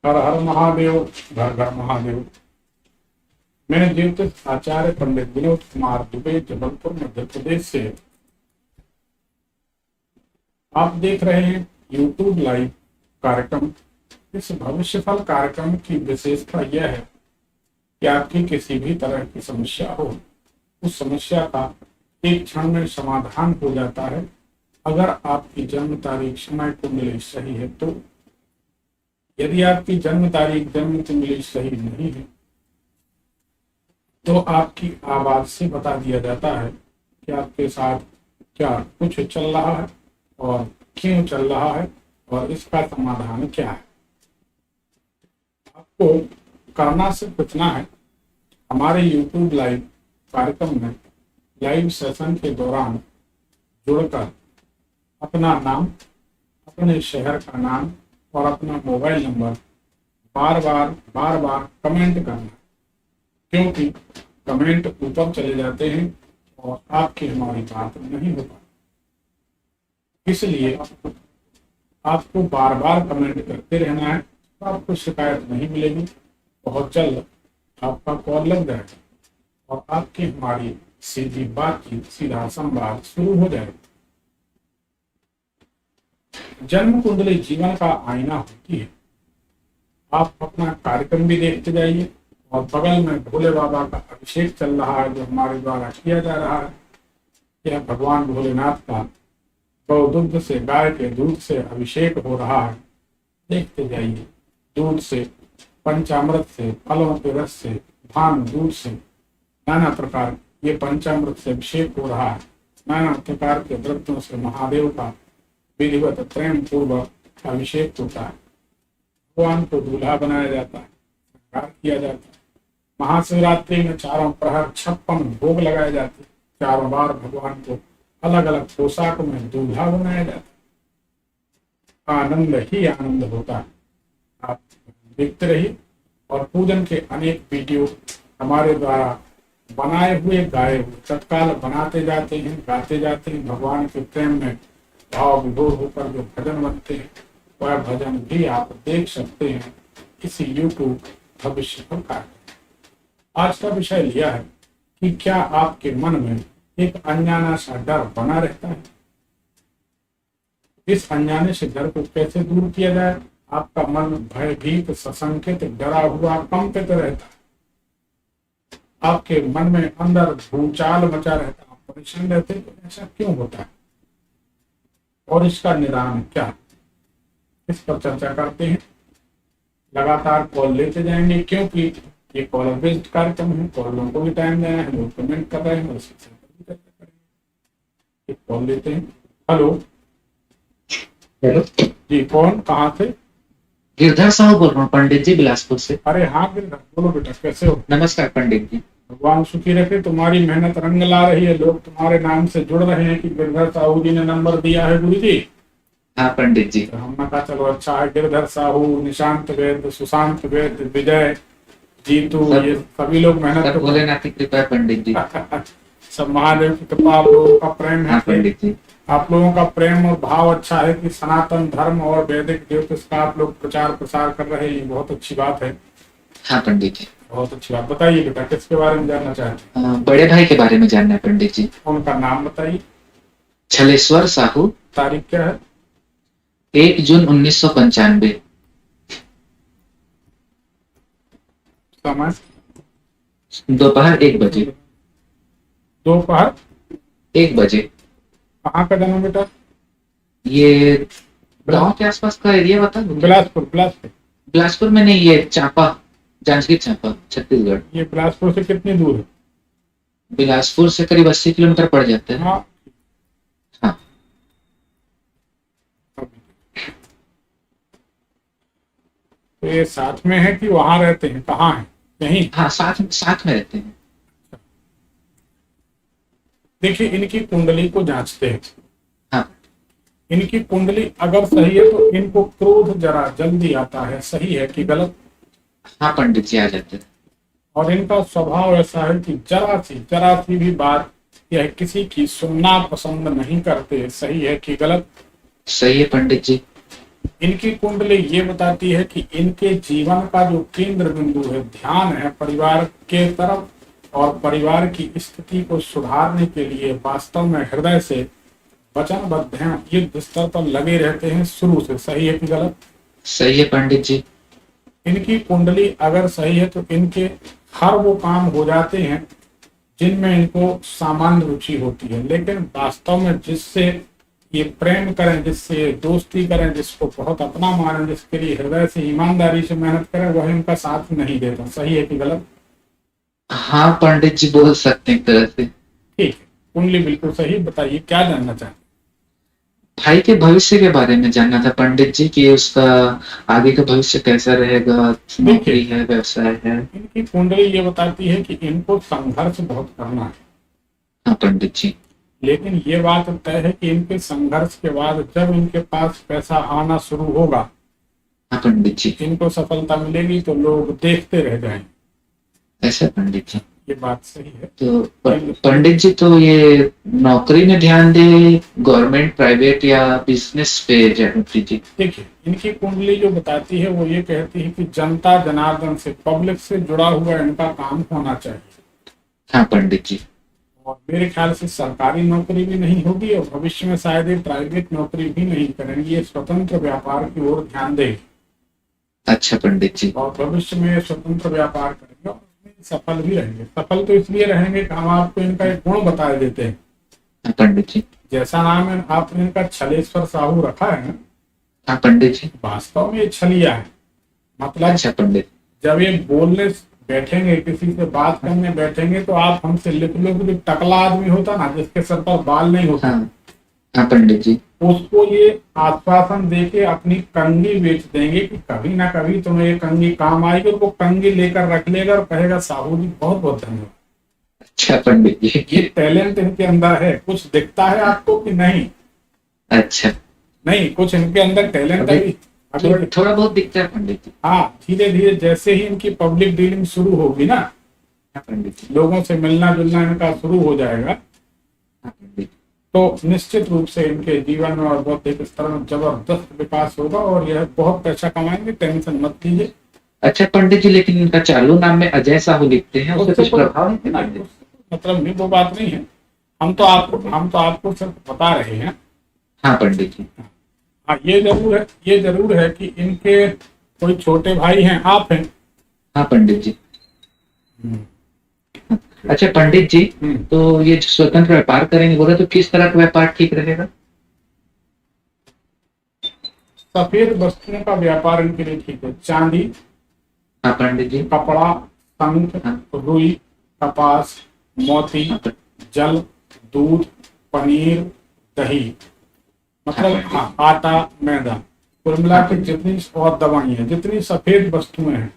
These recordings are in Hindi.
हर हर महादेव, घर घर महादेव। मैं ज्योतिष आचार्य पंडित विनोद कुमार दुबे जबलपुर मध्य प्रदेश से। आप देख रहे हैं यूट्यूब लाइव कार्यक्रम। इस भविष्य फल कार्यक्रम की विशेषता यह है कि आपकी किसी भी तरह की समस्या हो, उस समस्या का एक क्षण में समाधान हो जाता है अगर आपकी जन्म तारीख, समय कुंडली सही है तो। यदि आपकी जन्म तारीख, जन्म कुंडली सही नहीं है तो आपकी आवाज से बता दिया जाता है कि आपके साथ क्या कुछ चल रहा है और क्यों चल रहा है और इसका समाधान क्या है। आपको करना सिर्फ इतना है, हमारे YouTube लाइव कार्यक्रम में लाइव सेशन के दौरान जुड़कर अपना नाम, अपने शहर का नाम और अपना मोबाइल नंबर बार बार कमेंट करना, क्योंकि कमेंट ऊपर चले जाते हैं और आपकी हमारी बात नहीं हो पाती। इसलिए आपको बार बार कमेंट करते रहना है तो आपको शिकायत नहीं मिलेगी। बहुत जल्द आपका कॉल लग जाएगा और आपकी हमारी सीधी बातचीत, सीधा संवाद शुरू हो जाएगा। जन्म कुंडली जीवन का आईना होती है। आप अपना कार्यक्रम भी देखते जाइए और बगल में भोले बाबा का अभिषेक चल रहा है जो हमारे द्वारा किया जा रहा है। यह भगवान भोलेनाथ का गौ दुग्ध से, गाय के दूध से अभिषेक हो रहा है। देखते जाइए, दूध से, पंचामृत से, फलों के रस से, धान दूध से, नाना प्रकार ये पंचामृत से अभिषेक हो रहा है। नाना प्रकार के द्रव्यों से महादेव का विधिवत प्रेम पूर्वक अभिषेक होता है। भगवान को दूल्हा बनाया जाता है, श्रृंगार किया जाता है। महाशिवरात्रि में चारों प्रहर 56 भोग लगाए जाते हैं। चारों बार भगवान को अलग अलग पोशाक में दूल्हा बनाया जाता है। आनंद ही आनंद होता है। आप देखते रहिए और पूजन के अनेक वीडियो हमारे द्वारा बनाए हुए, गाए हुए तत्काल बनाते जाते हैं, गाते जाते हैं। भगवान के प्रेम में भाव विभोर होकर जो भजन बनते हैं वह भजन भी आप देख सकते हैं इस यूट्यूब भविष्य फल कार्यक्रम। आज का विषय लिया है कि क्या आपके मन में एक अनजाना सा डर बना रहता है। इस अनजाने से डर को कैसे दूर किया जाए। आपका मन भयभीत, सशंकित, डरा हुआ, कंपित रहता है। आपके मन में अंदर भूचाल मचा रहता है, परेशान रहते हैं। तो ऐसा क्यों होता है और इसका निदान क्या है, इस पर चर्चा करते हैं। लगातार कॉल लेते जाएंगे क्योंकि ये कॉलर बेस्ड कार्यक्रम है। कॉलरों को भी टाइम देना है, लोग कमेंट कर रहे हैं और इसके पर भी चर्चा करेंगे। एक कॉल लेते हैं। हेलो हेलो जी, कौन, कहाँ से? गिरधर साहू बोल रहा हूँ पंडित जी, बिलासपुर से। अरे हाँ गिरधर, बोलो बेटा, कैसे हो? नमस्कार पंडित जी। भगवान सुखी रखे, तुम्हारी मेहनत रंग ला रही है। लोग तुम्हारे नाम से जुड़ रहे हैं कि गिरधर साहू जी ने नंबर दिया है गुरु जी। हाँ पंडित जी। तो हमने कहा चलो अच्छा है। गिरधर साहू, निशांत वैद्य, सुशांत वैद्य, विजय, जीतू, ये सभी लोग मेहनत सब भोलेनाथ की कृपा है पंडित जी। सब महादेव की कृपा, आप लोगों का प्रेम हाँ है। पंडित जी। आप लोगों का प्रेम और भाव अच्छा है कि सनातन धर्म और वैदिक ज्योतिष का आप लोग प्रचार प्रसार कर रहे हैं। ये बहुत अच्छी बात है। हाँ पंडित जी। बहुत अच्छी बात। बताइए बेटा, किसके बारे में जानना चाहते हैं? बड़े भाई के बारे में जानना है पंडित जी। उनका नाम बताइए। छलेश्वर साहू। तारीख क्या है? 1 जून 1995। समय? दोपहर 1 बजे। दोपहर 1 बजे। कहाँ का जन्म बेटा? ये गांव के आसपास का एरिया बता दो। बिलासपुर। बिलासपुर बिलासपुर में नहीं, ये चांपा, जांजगीर चांपा, छत्तीसगढ़। ये बिलासपुर से कितनी दूर है? बिलासपुर से करीब 80 किलोमीटर पड़ जाता है। हाँ। हाँ। तो ये साथ में है कि वहां रहते हैं? कहाँ है? यहीं? हाँ, साथ में रहते हैं। देखिए, इनकी कुंडली को जांचते हैं। हाँ। इनकी कुंडली अगर सही है तो इनको क्रोध जरा जल्दी आता है। सही है कि गलत? हाँ पंडित जी, आ जाते हैं। और इनका स्वभाव ऐसा है कि जरा सी भी बात यह किसी की सुनना पसंद नहीं करते। सही है कि गलत? सही है पंडित जी। इनकी कुंडली ये बताती है कि इनके जीवन का जो केंद्र बिंदु है, ध्यान है परिवार के तरफ, और परिवार की स्थिति को सुधारने के लिए वास्तव में हृदय से वचनबद्ध हैं, युद्ध स्तर पर लगे रहते हैं शुरू से। सही है कि गलत? सही है पंडित जी। इनकी कुंडली अगर सही है तो इनके हर वो काम हो जाते हैं जिनमें इनको सामान्य रुचि होती है, लेकिन वास्तव में जिससे ये प्रेम करें, जिससे ये दोस्ती करें, जिसको बहुत अपना माने, जिसके लिए हृदय से ईमानदारी से मेहनत करें, वह इनका साथ नहीं देता। सही है कि गलत? हाँ पंडित जी, बोल सकते हैं एक तरह से। ठीक है, कुंडली बिल्कुल सही। बताइए क्या जानना चाहते हैं? भाई के भविष्य के बारे में जानना था पंडित जी, कि उसका आगे का भविष्य कैसा रहेगा, नौकरी है, व्यवसाय है। इनकी कुंडली ये बताती है कि इनको संघर्ष बहुत करना है। हाँ पंडित जी। लेकिन ये बात तय है कि इनके संघर्ष के बाद जब इनके पास पैसा आना शुरू होगा, हाँ पंडित जी। इनको सफलता मिलेगी तो लोग देखते रह जाएंगे। ऐसा पंडित जी? ये बात सही है। तो पंडित जी, तो ये नौकरी में ध्यान दे, गवर्नमेंट, प्राइवेट या बिजनेस पे पंडित जी? देखिए, इनकी कुंडली जो बताती है वो ये कहती है कि जनता जनार्दन से, पब्लिक से जुड़ा हुआ इनका काम होना चाहिए। हाँ पंडित जी। और मेरे ख्याल से सरकारी नौकरी भी नहीं होगी और भविष्य में शायद ये प्राइवेट नौकरी भी नहीं करेंगे, ये स्वतंत्र व्यापार की ओर ध्यान देंगे। अच्छा पंडित जी। और भविष्य में स्वतंत्र व्यापार करेंगे और उसमें सफल भी रहेंगे। सफल तो इसलिए रहेंगे कि हम आपको इनका एक गुण बता देते हैं। हाँ पंडित जी। जैसा नाम है आपने इनका छलेश्वर साहू रखा है ना, हाँ पंडित जी। वास्तव में ये छलिया है। मतलब अच्छा पंडित। जब ये बोलने बैठेंगे, किसी से बात करने बैठेंगे, तो आप हमसे लिख लो कि जो टकला आदमी होता ना, जिसके सर पर बाल नहीं होता, हाँ पंडित जी, उसको ये आश्वासन देके अपनी कंघी बेच देंगे कि कभी ना कभी तुम्हें ये कंघी काम आएगी, और वो कंघी लेकर रख लेगा और कहेगा साहू जी बहुत बहुत धन्यवाद। अच्छा पंडित जी। ये टैलेंट इनके अंदर है। कुछ दिखता है आपको कि नहीं? अच्छा, नहीं, कुछ इनके अंदर टैलेंट है अभी। थोड़ा बहुत दिखता है पंडित जी। हाँ, धीरे धीरे जैसे ही इनकी पब्लिक डीलिंग शुरू होगी ना, हाँ पंडित जी। लोगों से मिलना जुलना इनका शुरू हो जाएगा, हाँ पंडित। तो निश्चित रूप से इनके जीवन में और बौद्धिक स्तर में जबरदस्त विकास होगा और यह बहुत पैसा कमाएंगे। टेंशन मत लीजिए। अच्छा पंडित जी, लेकिन इनका चालू नाम में अजय साहू लिखते हैं, उससे कुछ प्रभाव नहीं पड़ता? मतलब नहीं, वो बात नहीं है। हम तो आपको सिर्फ बता रहे हैं। हाँ पंडित जी। हाँ, ये जरूर है कि इनके कोई छोटे भाई हैं, आप हैं। हाँ पंडित जी। अच्छा पंडित जी, तो ये जो स्वतंत्र व्यापार करेंगे बोले, तो किस तरह का व्यापार ठीक रहेगा? सफेद वस्तुओं का व्यापार इनके लिए ठीक है। चांदी, हाँ पंडित जी। कपड़ा, शंख, रुई, कपास, मोती, जल, दूध, पनीर, दही, मतलब हाँ, आटा, मैदा, कुल मिला के जितनी, और दवाइयाँ, जितनी सफेद वस्तुएं हैं,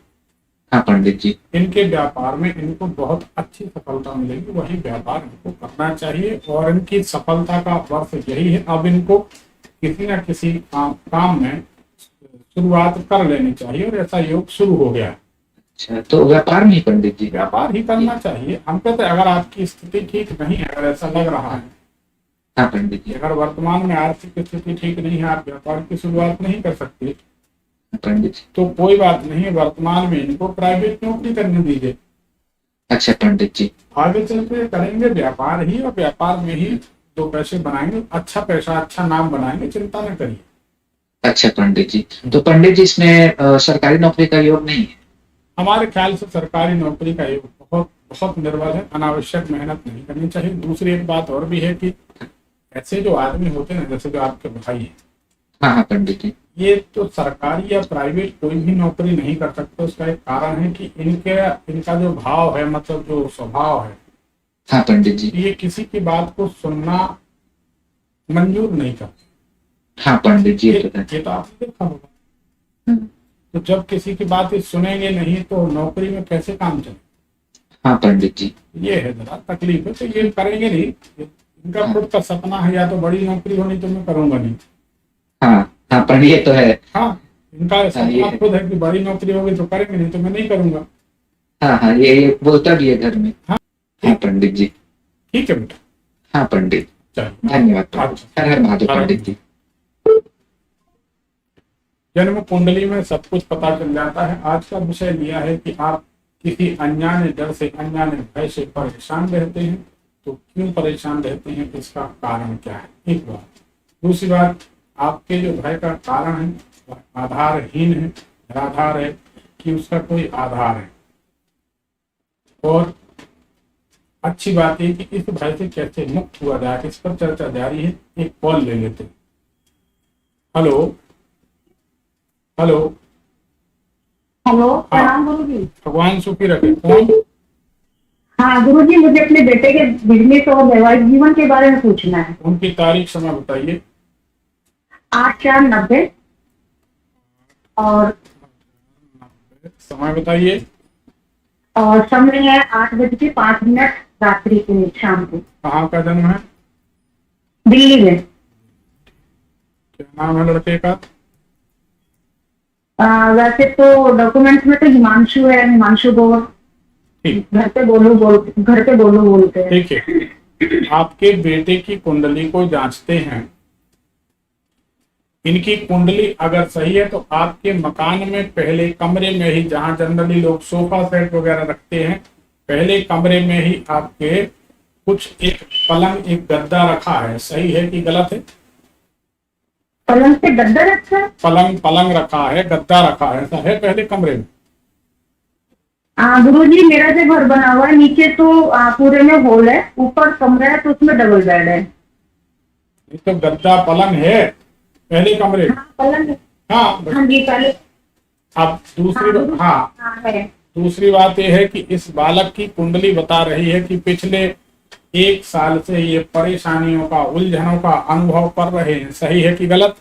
हाँ पंडित जी, इनके व्यापार में इनको बहुत अच्छी सफलता मिलेगी। वही व्यापार इनको करना चाहिए और इनकी सफलता का वर्ष यही है। अब इनको किसी न किसी काम में शुरुआत कर लेनी चाहिए और ऐसा योग शुरू हो गया। अच्छा, तो व्यापार में ही पंडित जी? व्यापार ही करना चाहिए। हम कहते हैं अगर आपकी स्थिति ठीक नहीं है, अगर ऐसा लग रहा है, हाँ पंडित जी, अगर वर्तमान में आर्थिक स्थिति ठीक नहीं है, आप व्यापार की शुरुआत नहीं कर सकते, पंडित जी, तो कोई बात नहीं, वर्तमान में इनको प्राइवेट नौकरी करने दीजिए। अच्छा पंडित जी, आगे चल के करेंगे व्यापार ही, और व्यापार में ही दो पैसे बनाएंगे, अच्छा पैसा, अच्छा नाम बनाएंगे, चिंता न करिए। अच्छा पंडित जी, तो पंडित जी इसमें सरकारी नौकरी का योग नहीं है? हमारे ख्याल से सरकारी नौकरी का योग बहुत बहुत निर्बल है। अनावश्यक मेहनत नहीं करनी चाहिए। दूसरी एक बात और भी है कि ऐसे जो आदमी होते हैं, जैसे जो आपके भाई है, हाँ हाँ पंडित जी, ये तो सरकारी या प्राइवेट कोई भी नौकरी नहीं कर सकते। उसका एक कारण है कि इनका जो भाव है, मतलब जो स्वभाव है, हाँ पंडित जी, ये किसी की बात को सुनना मंजूर नहीं करते। हाँ पंडित जी, ये तो आपने देखा होगा। तो जब किसी की बात ये सुनेंगे नहीं तो नौकरी में कैसे काम चले? हाँ पंडित जी, ये है जरा तकलीफ है। तो ये करेंगे नहीं। इनका खुद का सपना है या तो बड़ी नौकरी होनी, तो मैं करूंगा नहीं। हाँ हाँ पंडित, ये तो है। हाँ, इनका सपना खुद है कि बड़ी नौकरी होगी तो करेंगे, नहीं तो मैं नहीं करूंगा। हाँ हाँ, ये बोलता भी है घर में। हाँ, हाँ पंडित जी, ठीक है बेटा। हाँ पंडित, चलिए, धन्यवाद। हर हर महादेव पंडित जी। जन्म कुंडली में सब कुछ पता चल जाता है। आज का विषय लिया है कि आप किसी अनजाने डर से, अनजाने भय से परेशान रहते हैं, तो क्यों परेशान रहते हैं, इसका कारण क्या है, एक बात। दूसरी बात, आपके जो भय का कारण है वह आधारहीन है, निराधार है कि उसका कोई आधार है। और अच्छी बात है कि इस भय से कैसे मुक्त हुआ जाए, इस पर चर्चा जारी है। एक कॉल ले लेते हैं। हेलो हेलो हेलो, प्रणाम गुरुजी। भगवान सुखी रखे। कौन? हाँ गुरुजी, मुझे अपने बेटे के बिजनेस और वैवाहिक जीवन के बारे में पूछना है। उनकी तारीख समय बताइए। 8/4/90 और समय बताइए। और समय है 8:05 रात्रि के, शाम को। कहाँ का जन्म है? दिल्ली में। क्या नाम है लड़के का? वैसे तो डॉक्यूमेंट्स में तो हिमांशु है, हिमांशु गौर। ठीक, घर पे गोलू बोलते हैं। ठीक है। आपके बेटे की कुंडली को जांचते हैं। इनकी कुंडली अगर सही है तो आपके मकान में पहले कमरे में ही, जहां जनरली लोग सोफा सेट वगैरह रखते हैं, पहले कमरे में ही आपके कुछ एक पलंग, एक गद्दा रखा है। सही है कि गलत है? पलंग पे गद्दा रखा है? पलंग रखा है, गद्दा रखा है, ऐसा है पहले कमरे में? गुरुजी, मेरा जो घर बना हुआ है, नीचे तो पूरे में हॉल है, ऊपर कमरा है तो उसमें डबल बेड है। ये तो गद्दा पलंग है पहले कमरे में। हाँ, पलंग। हाँ, हाँ जी, पहले। अब दूसरी हाँ है। दूसरी बात यह है कि इस बालक की कुंडली बता रही है कि पिछले 1 साल से ये परेशानियों का, उलझनों का अनुभव कर रहे हैं। सही है कि गलत?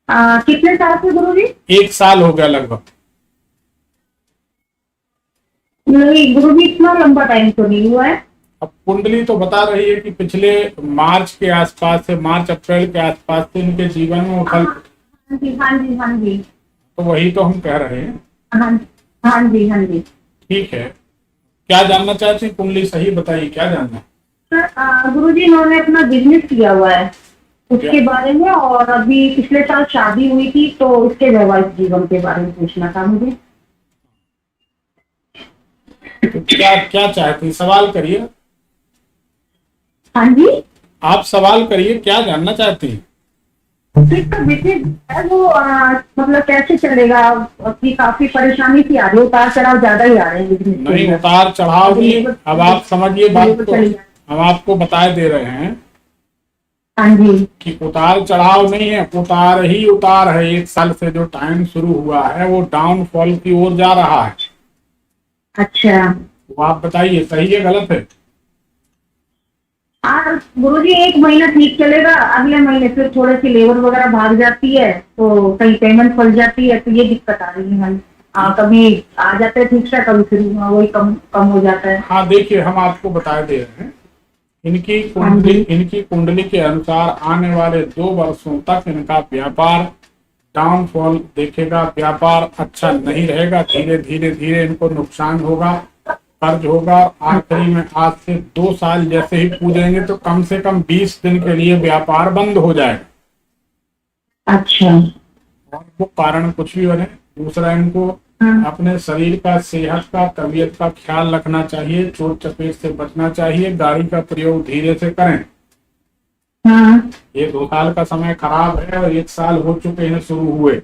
कितने साल से गुरुजी? 1 साल हो गया लगभग। नहीं गुरुजी, इतना लंबा टाइम तो नहीं हुआ है। अब कुंडली तो बता रही है कि पिछले मार्च के आसपास से, मार्च अप्रैल के आसपास से इनके जीवन में उथल। हाँ जी, हाँ जी, हाँ जी। तो वही तो हम कह रहे हैं। हाँ हाँ जी, हाँ जी। ठीक है, क्या जानना चाहते हैं? कुंडली सही बताइए, क्या जानना है? सर, गुरुजी इन्होंने अपना बिजनेस किया हुआ है, उसके बारे में, और अभी पिछले साल शादी हुई थी तो उसके वैवाहिक जीवन के बारे में पूछना था मुझे। तो क्या क्या चाहती हैं? सवाल करिए। हाँ जी, आप सवाल करिए, क्या जानना चाहती हैं? तो इसका बिजनेस है वो, मतलब कैसे चलेगा? कि काफी परेशानी सी आ रही है, उतार चढ़ाव ज्यादा ही आ रहे हैं बिजनेस के नहीं, अंदर। उतार चढ़ाव नहीं। अब आप समझिए बात को, चलिए। हम आपको बताए दे रहे हैं हाँ जी। कि उतार चढ़ाव नहीं है, उतार ही उतार है। 1 साल से जो टाइम शुरू हुआ है वो डाउनफॉल की ओर जा रहा है। अच्छा। तो आप बताइए, सही है गलत है? गुरुजी, 1 महीना ठीक चलेगा, अगले महीने फिर थोड़ी सी लेबर वगैरह भाग जाती है तो कहीं पेमेंट फंस जाती है, तो ये दिक्कत आ रही है हमें। कभी आ जाते हैं ठीक से, कभी फिर वही कम कम हो जाता है। हाँ, देखिए हम आपको बताए दे रहे हैं। इनकी कुंडली के अनुसार आने वाले 2 वर्षों तक इनका व्यापार डाउनफॉल देखेगा। व्यापार अच्छा नहीं रहेगा, धीरे धीरे धीरे इनको नुकसान होगा, कर्ज होगा। आखिरी में आज से 2 साल जैसे ही पूजेंगे तो कम से कम 20 दिन के लिए व्यापार बंद हो जाएगा। अच्छा। और वो कारण कुछ भी बने। दूसरा, इनको अपने शरीर का, सेहत का, तबीयत का ख्याल रखना चाहिए। चोट चपेट से बचना चाहिए। गाड़ी का प्रयोग धीरे से करें। ये 2 साल का समय खराब है और 1 साल हो चुके हैं शुरू हुए।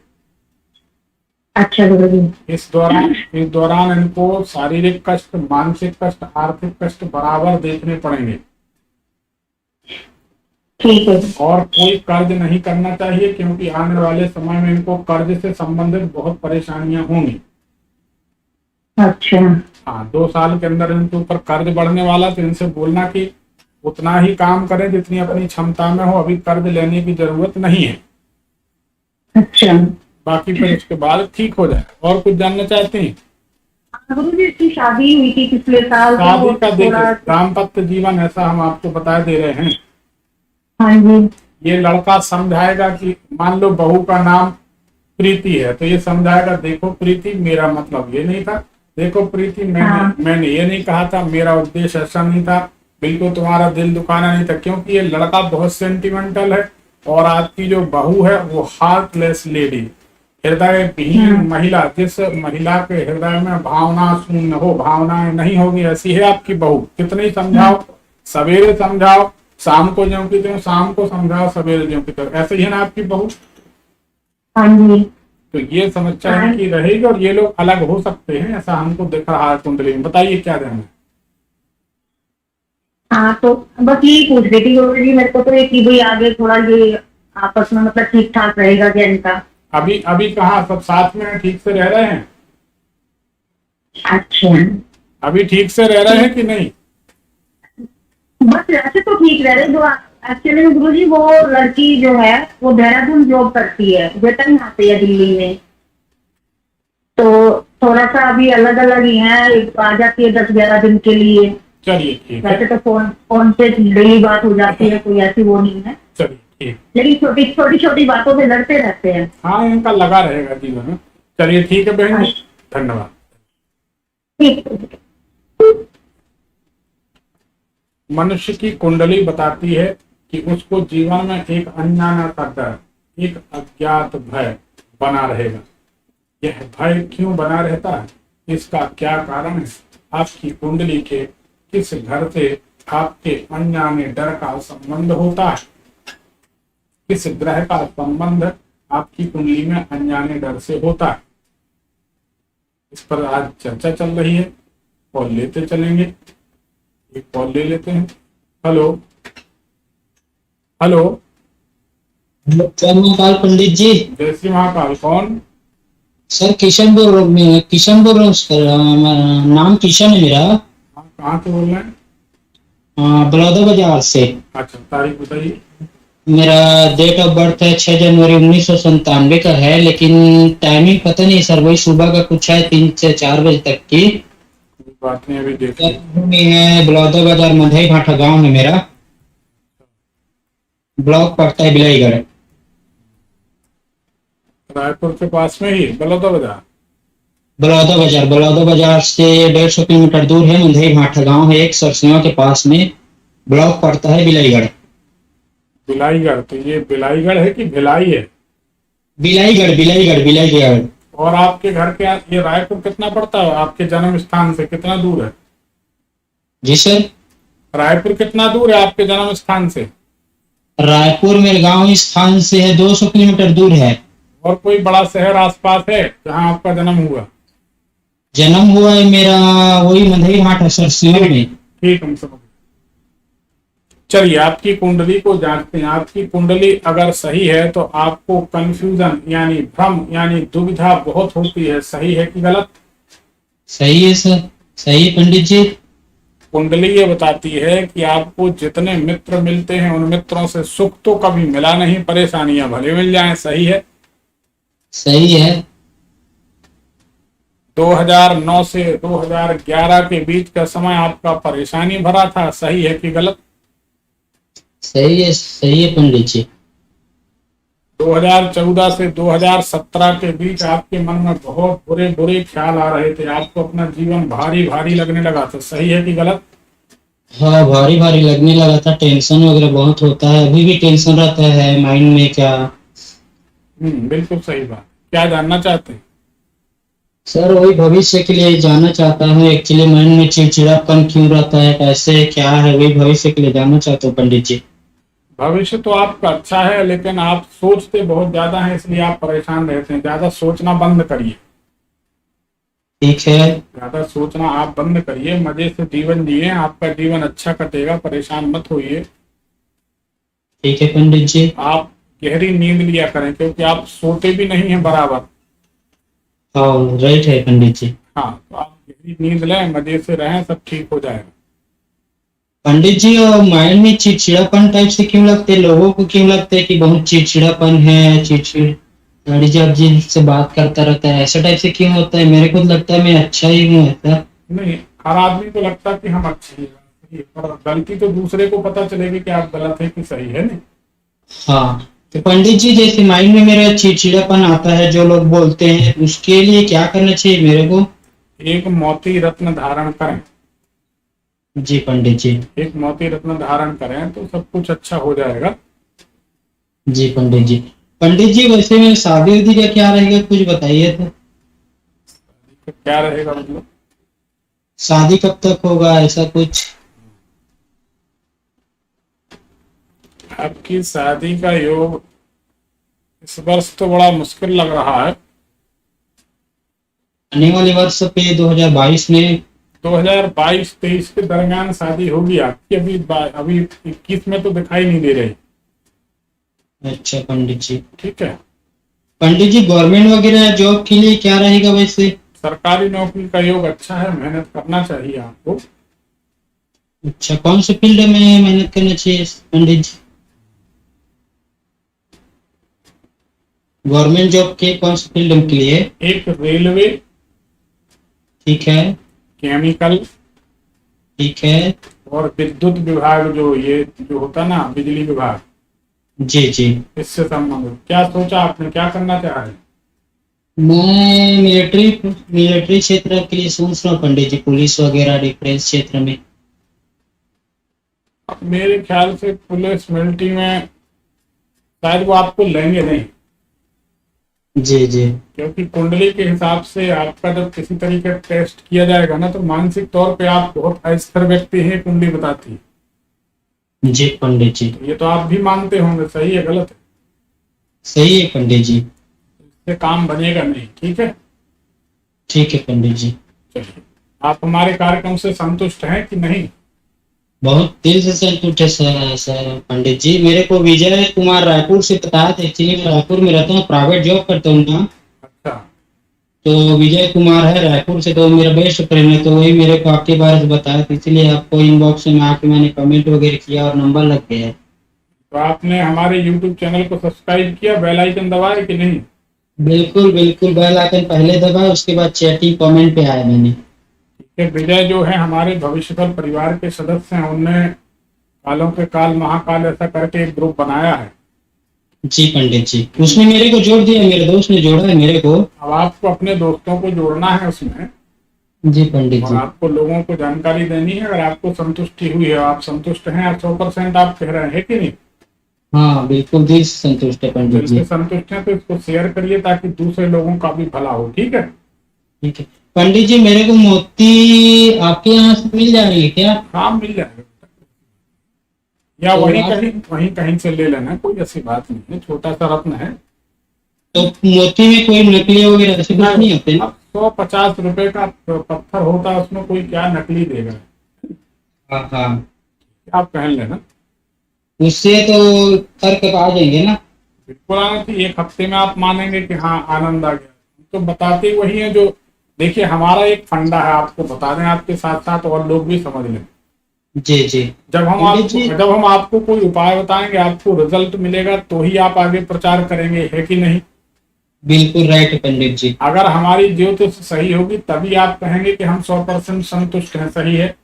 अच्छा गुरुजी। इस दौरान इनको शारीरिक कष्ट, मानसिक कष्ट, आर्थिक कष्ट बराबर देखने पड़ेंगे। ठीक है। और कोई कर्ज नहीं करना चाहिए, क्योंकि आने वाले समय में इनको कर्ज से संबंधित बहुत परेशानियां होंगी। अच्छा। हाँ, 2 साल के अंदर इनके ऊपर कर्ज बढ़ने वाला, तो इनसे बोलना कि उतना ही काम करें जितनी अपनी क्षमता में हो, अभी कर्ज लेने की जरूरत नहीं है। अच्छा। बाकी फिर उसके बाद ठीक हो जाए। और कुछ जानना चाहते हैं? गुरुजी, इसकी शादी हुई थी पिछले साल। शादी का देखिए, दाम्पत्य जीवन ऐसा हम आपको बता दे रहे हैं। हाँ जी। ये लड़का समझाएगा कि मान लो बहू का नाम प्रीति है, तो ये समझाएगा, देखो प्रीति, मेरा मतलब ये नहीं था। देखो प्रीति, मैंने ये नहीं कहा था, मेरा उद्देश्य ऐसा नहीं था, बिल्कुल तुम्हारा दिल दुखाना नहीं था। क्योंकि ये लड़का बहुत सेंटिमेंटल है और आपकी जो बहू है वो हार्टलेस लेडी, हृदय विहीन महिला, जिस महिला के हृदय में भावना शून्य हो, भावनाएं नहीं होगी, ऐसी है आपकी बहू। कितनी समझाओ, सवेरे समझाओ, शाम को ज्यों की त्यों, शाम को समझाओ, सवेरे ज्यों की त्यों, ऐसे ही है ना आपकी बहू। हाँ जी। तो ये समस्या इनकी रहेगी और ये लोग अलग हो सकते हैं, ऐसा हमको दिख रहा है कुंडली में। बताइए क्या देना है। हाँ तो बस यही पूछ रही थी गुरु जी मेरे को तो, कि भाई आगे थोड़ा ये आपस में मतलब ठीक ठाक रहेगा क्या इनका। अभी अभी कहाँ सब साथ में ठीक से रह रहे हैं? अच्छा, अभी ठीक से रह रहे हैं कि नहीं? बस ऐसे तो ठीक रह रहे। जो एक्चुअली में गुरु जी वो लड़की जो है वो देहरादून जॉब करती है, वेतन आती है दिल्ली में, तो थोड़ा सा अभी अलग अलग ही है, आ जाती है 10-11 दिन के लिए। चलिए ठीक वैसे है, तो फोन पे डेली बात हो जाती है, कोई ऐसी वो नहीं है, चलिए ठीक। लेकिन छोटी छोटी बातों पे लड़ते रहते हैं। हाँ, इनका लगा रहेगा जीवन में। चलिए ठीक है बहन जी, धन्यवाद। ठीक है। मनुष्य की कुंडली बताती है कि उसको जीवन में एक अनजाना सा डर, एक अज्ञात भय बना रहेगा। यह भय क्यों बना रहता है, इसका क्या कारण है? आपकी कुंडली के किस घर से आपके अनजाने डर का संबंध होता है? किस ग्रह का संबंध आपकी कुंडली में अनजाने डर से होता है? इस पर आज चर्चा चल रही है। कॉल लेते चलेंगे, एक कॉल ले लेते हैं। हेलो हेलो, जय महाकाल पंडित जी। जय श्री महाकाल। कौन? सर किशन बोल रहा हूँ, मैं किशन बोल रहा हूँ सर, नाम किशन है मेरा। हाँ, कहाँ से बोल रहे हैं? बलौदा बाजार से। अच्छा, तारीख बताइए। मेरा डेट ऑफ बर्थ है 6 जनवरी 1997 का है, लेकिन टाइमिंग पता नहीं सर, वही सुबह का कुछ है 3 से 4 बजे तक की। कोई बात नहीं, अभी देखिए। भूमि है बलौदा बाजार, मधई भाटा गाँव है मेरा, ब्लॉक पड़ता है बिलाईगढ़। रायपुर के पास में ही बलौदा बाजार। बलौदा बाजार से 150 किलोमीटर दूर है, मधई भाटा गाँव है एक, सरसिया के पास में, ब्लॉक पड़ता है बिलाईगढ़। बिलाईगढ़, तो ये बिलाईगढ़ है कि भिलाई है? बिलाईगढ़। और आपके घर के ये रायपुर कितना पड़ता है आपके जन्म स्थान से, कितना दूर है? जी सर। रायपुर कितना दूर है आपके जन्म स्थान से? रायपुर मेरे गांव स्थान से है 200 किलोमीटर दूर है। और कोई बड़ा शहर आसपास है जहाँ आपका जन्म हुआ? जन्म हुआ है मेरा वही मधई भाटा सरसिया में। ठीक, हम समझ। चलिए आपकी कुंडली को जांचते हैं। आपकी कुंडली अगर सही है तो आपको कंफ्यूजन यानी भ्रम यानी दुविधा बहुत होती है। सही है कि गलत? सही है सर, सही है पंडित जी। कुंडली ये बताती है कि आपको जितने मित्र मिलते हैं उन मित्रों से सुख तो कभी मिला नहीं, परेशानियां भले मिल जाएं। सही है? सही है। 2009 से 2011 के बीच का समय आपका परेशानी भरा था। सही है कि गलत? सही है पंडित जी। 2014 से 2017 के बीच आपके मन में बहुत बुरे बुरे ख्याल आ रहे थे। आपको अपना जीवन भारी भारी लगने लगा था। सही है कि गलत? हाँ, भारी भारी लगने लगा था, टेंशन वगैरह बहुत होता है, अभी भी टेंशन रहता है माइंड में। क्या? बिल्कुल सही बात। क्या जानना चाहते हैं? सर वही भविष्य के लिए जानना चाहता हूँ, एक्चुअली माइंड में चिड़चिड़ापन क्यों रहता है, कैसे क्या है, वही भविष्य के लिए जानना चाहता हूँ पंडित जी। भविष्य तो आपका अच्छा है, लेकिन आप सोचते बहुत ज्यादा हैं, इसलिए आप परेशान रहते हैं। ज्यादा सोचना बंद करिए। ठीक है। ज्यादा सोचना आप बंद करिए, मजे से जीवन जिए, आपका जीवन अच्छा कटेगा। परेशान मत होइए। ठीक है पंडित जी। आप गहरी नींद लिया करें, क्योंकि आप सोते भी नहीं हैं बराबर। हाँ राइट है पंडित जी। हाँ, तो आप गहरी नींद लें, मजे से रहें, सब ठीक हो जाएगा। पंडित जी, और माइंड में चिड़चिड़ापन टाइप से क्यों लगते हैं लोगों को? क्यों लगता है कि बहुत चिड़चिड़ापन है, चिड़चिड़ जब जिनसे बात करता रहता है, ऐसा टाइप से क्यों होता है? मेरे को तो लगता है मैं अच्छा ही हूँ ऐसा। नहीं, हर आदमी को लगता है कि हम अच्छे हैं, पर गलती तो दूसरे को पता चलेगी कि आप गलत है कि सही है। नहीं? हाँ तो पंडित जी, जैसे माइंड में मेरा चिड़चिड़ापन आता है, जो लोग बोलते हैं, उसके लिए क्या करना चाहिए मेरे को? एक मोती रत्न धारण करें। जी पंडित जी। एक मोती रत्न धारण करें तो सब कुछ अच्छा हो जाएगा। जी पंडित जी। पंडित जी वैसे में शादी उदी का क्या रहेगा, कुछ बताइए तो। तो क्या रहेगा मतलब? शादी कब तक होगा, ऐसा कुछ। आपकी शादी का योग इस वर्ष तो बड़ा मुश्किल लग रहा है। आने वाले वर्ष पे 2022 में। 2022-23 के दरमियान शादी होगी आपकी। अभी 21 में तो दिखाई नहीं दे रही। अच्छा पंडित जी। ठीक है। पंडित जी गवर्नमेंट वगैरह जॉब के लिए क्या रहेगा वैसे। सरकारी नौकरी का योग अच्छा है, मेहनत करना चाहिए आपको। अच्छा कौन से फील्ड में मेहनत करना चाहिए पंडित जी। गवर्नमेंट जॉब के कौन से फील्ड के लिए। एक रेलवे, ठीक है। केमिकल ठीक है। और विद्युत विभाग, जो ये जो होता ना बिजली विभाग, जी जी। इससे संबंधित क्या सोचा आपने, क्या करना चाह रहे हैं? मैं मिलिट्री मिलिट्री क्षेत्र के लिए सोच रहा हूँ पंडित जी, पुलिस वगैरह डिफेंस क्षेत्र में। अब मेरे ख्याल से पुलिस मिलिट्री में शायद वो आपको लेंगे नहीं, जी जी। क्योंकि कुंडली के हिसाब से आपका जब किसी तरीके का टेस्ट किया जाएगा ना, तो मानसिक तौर पे आप बहुत अस्थिर व्यक्ति हैं, कुंडली बताती है। जी पंडित जी। ये तो आप भी मानते होंगे, सही है गलत है? सही है पंडित जी। इससे काम बनेगा नहीं। ठीक है। ठीक है पंडित जी। चलिए, आप हमारे कार्यक्रम से संतुष्ट हैं कि नहीं? बहुत दिल से संतुष्ट है सर पंडित जी। मेरे को विजय कुमार रायपुर से बताया था, एक्चुअली मैं रायपुर में रहता हूँ, प्राइवेट जॉब करता हूँ ना। अच्छा। तो विजय कुमार है रायपुर से, तो मेरा बेस्ट फ्रेंड है, तो वही मेरे को आपके बारे में बताया, तो इसलिए आपको इनबॉक्स में आके मैंने कमेंट वगैरह किया और नंबर लग गया है। तो आपने हमारे YouTube चैनल को सब्सक्राइब किया, बेल आइकन दबाया कि नहीं? बिल्कुल बिल्कुल, बेल आइकन पहले दबाया, उसके बाद चैटिंग कमेंट पे आया मैंने। ये विजय जो है हमारे भविष्यफल परिवार के सदस्य हैं। उनने कालों के काल महाकाल ऐसा करके एक ग्रुप बनाया है। जी पंडित जी, उसने मेरे को जोड़ दिया, मेरे दोस्त ने जोड़ा है मेरे को। अब आपको अपने दोस्तों को जोड़ना है उसमें, जी पंडित और जी। आपको लोगों को जानकारी देनी है। अगर आपको संतुष्टि हुई है, आप संतुष्ट हैं, आप 100% आप कह रहे हैं कि नहीं? हाँ बिल्कुल दिल से संतुष्ट है पंडित दिल जी। से संतुष्ट हैं तो इसको शेयर करिए, ताकि दूसरे लोगों का भी भला हो। ठीक है। ठीक है पंडित जी, मेरे को मोती आपके यहाँ से मिल जाएंगे क्या। हाँ, मिल जाएगा। या तो वहीं कहीं से ले लेना, कोई ऐसी बात नहीं है, छोटा सा रत्न है। तो मोती में कोई नकली वगैरह ऐसे कुछ नहीं होते ना। अब 150 रुपए का पत्थर होता है, उसमें कोई क्या नकली देगा? हाँ हाँ। आप पहन लेना। उससे तो सर कब आ जाएंगे ना। बिल्कुल आना चाहिए। 1 हफ्ते में आप मानेंगे कि हाँ आनंद आ गया। तो बताते वही है जो, देखिए हमारा एक फंडा है, आपको बता दें, आपके साथ साथ और लोग भी समझ लें। जी जी। पंडित जी। जब हम आपको कोई उपाय बताएंगे, आपको रिजल्ट मिलेगा, तो ही आप आगे प्रचार करेंगे, है कि नहीं? बिल्कुल राइट पंडित जी। अगर हमारी ज्योतिष सही होगी, तभी आप कहेंगे कि हम 100% संतुष्ट हैं। सही है?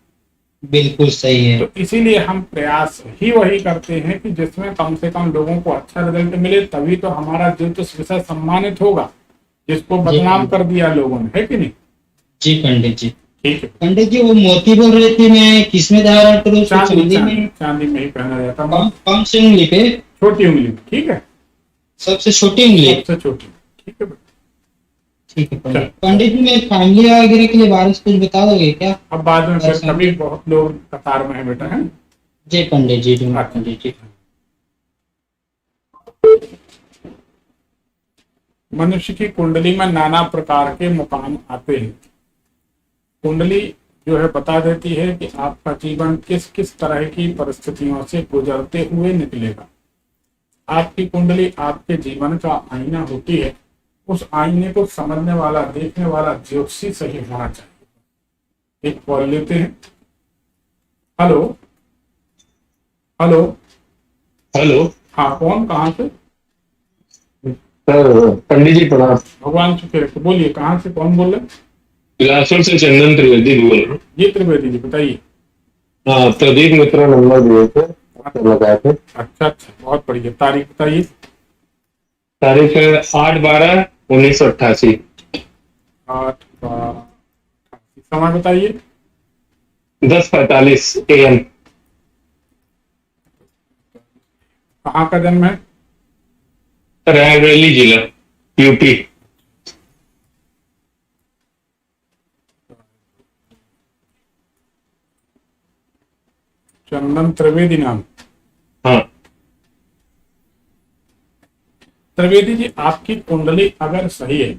बिल्कुल सही है। तो इसीलिए हम प्रयास ही वही करते हैं कि जिसमें कम से कम लोगों को अच्छा रिजल्ट मिले, तभी तो हमारा ज्योतिष विषय सम्मानित होगा। जिसको बदनाम कर दिया लोगों ने, है कि नहीं? जी पंडित जी। ठीक है। पंडित जी वो मोती बोल रहे थे, मैं किसमें धारण करूँ, चांदी में। चांदी में ही पहना जाता है। कौन सी उंगली पे। छोटी उंगली में। ठीक है। सबसे छोटी उंगली। सबसे छोटी। ठीक है बेटा। ठीक है पंडित जी, मेरे फैमिली वगैरह के लिए बारे में कुछ बता दोगे क्या। अब बाद में फिर कभी, बहुत लोग कतार में है बेटा, है। जी पंडित जी। जी पंडित जी। मनुष्य की कुंडली में नाना प्रकार के मुकाम आते हैं। कुंडली जो है बता देती है कि आपका जीवन किस किस तरह की परिस्थितियों से गुजरते हुए निकलेगा। आपकी कुंडली आपके जीवन का आईना होती है। उस आईने को समझने वाला, देखने वाला ज्योतिषी सही होना चाहिए। एक कॉल लेते हैं। Hello hello. हेलो। हाँ, कौन, कहाँ से? सर पंडित जी प्रणाम। भगवान शुक्र है। बोलिए, कहाँ से कौन बोल रहे हैं? बिलासपुर से चंदन त्रिवेदी बोल रहा हूँ। जी त्रिवेदी जी, बताइए। हाँ, प्रदीप मित्रा नंबर दिए थे, लगाए थे। अच्छा अच्छा, बहुत बढ़िया। तारीख बताइए। तारीख है 8/12/1988। 8/12। समय बताइए। 10:45 AM। कहाँ का जन्म है? रायबरेली जिला, यूपी। चंदन त्रिवेदी नाम। हाँ त्रिवेदी जी, आपकी कुंडली अगर सही है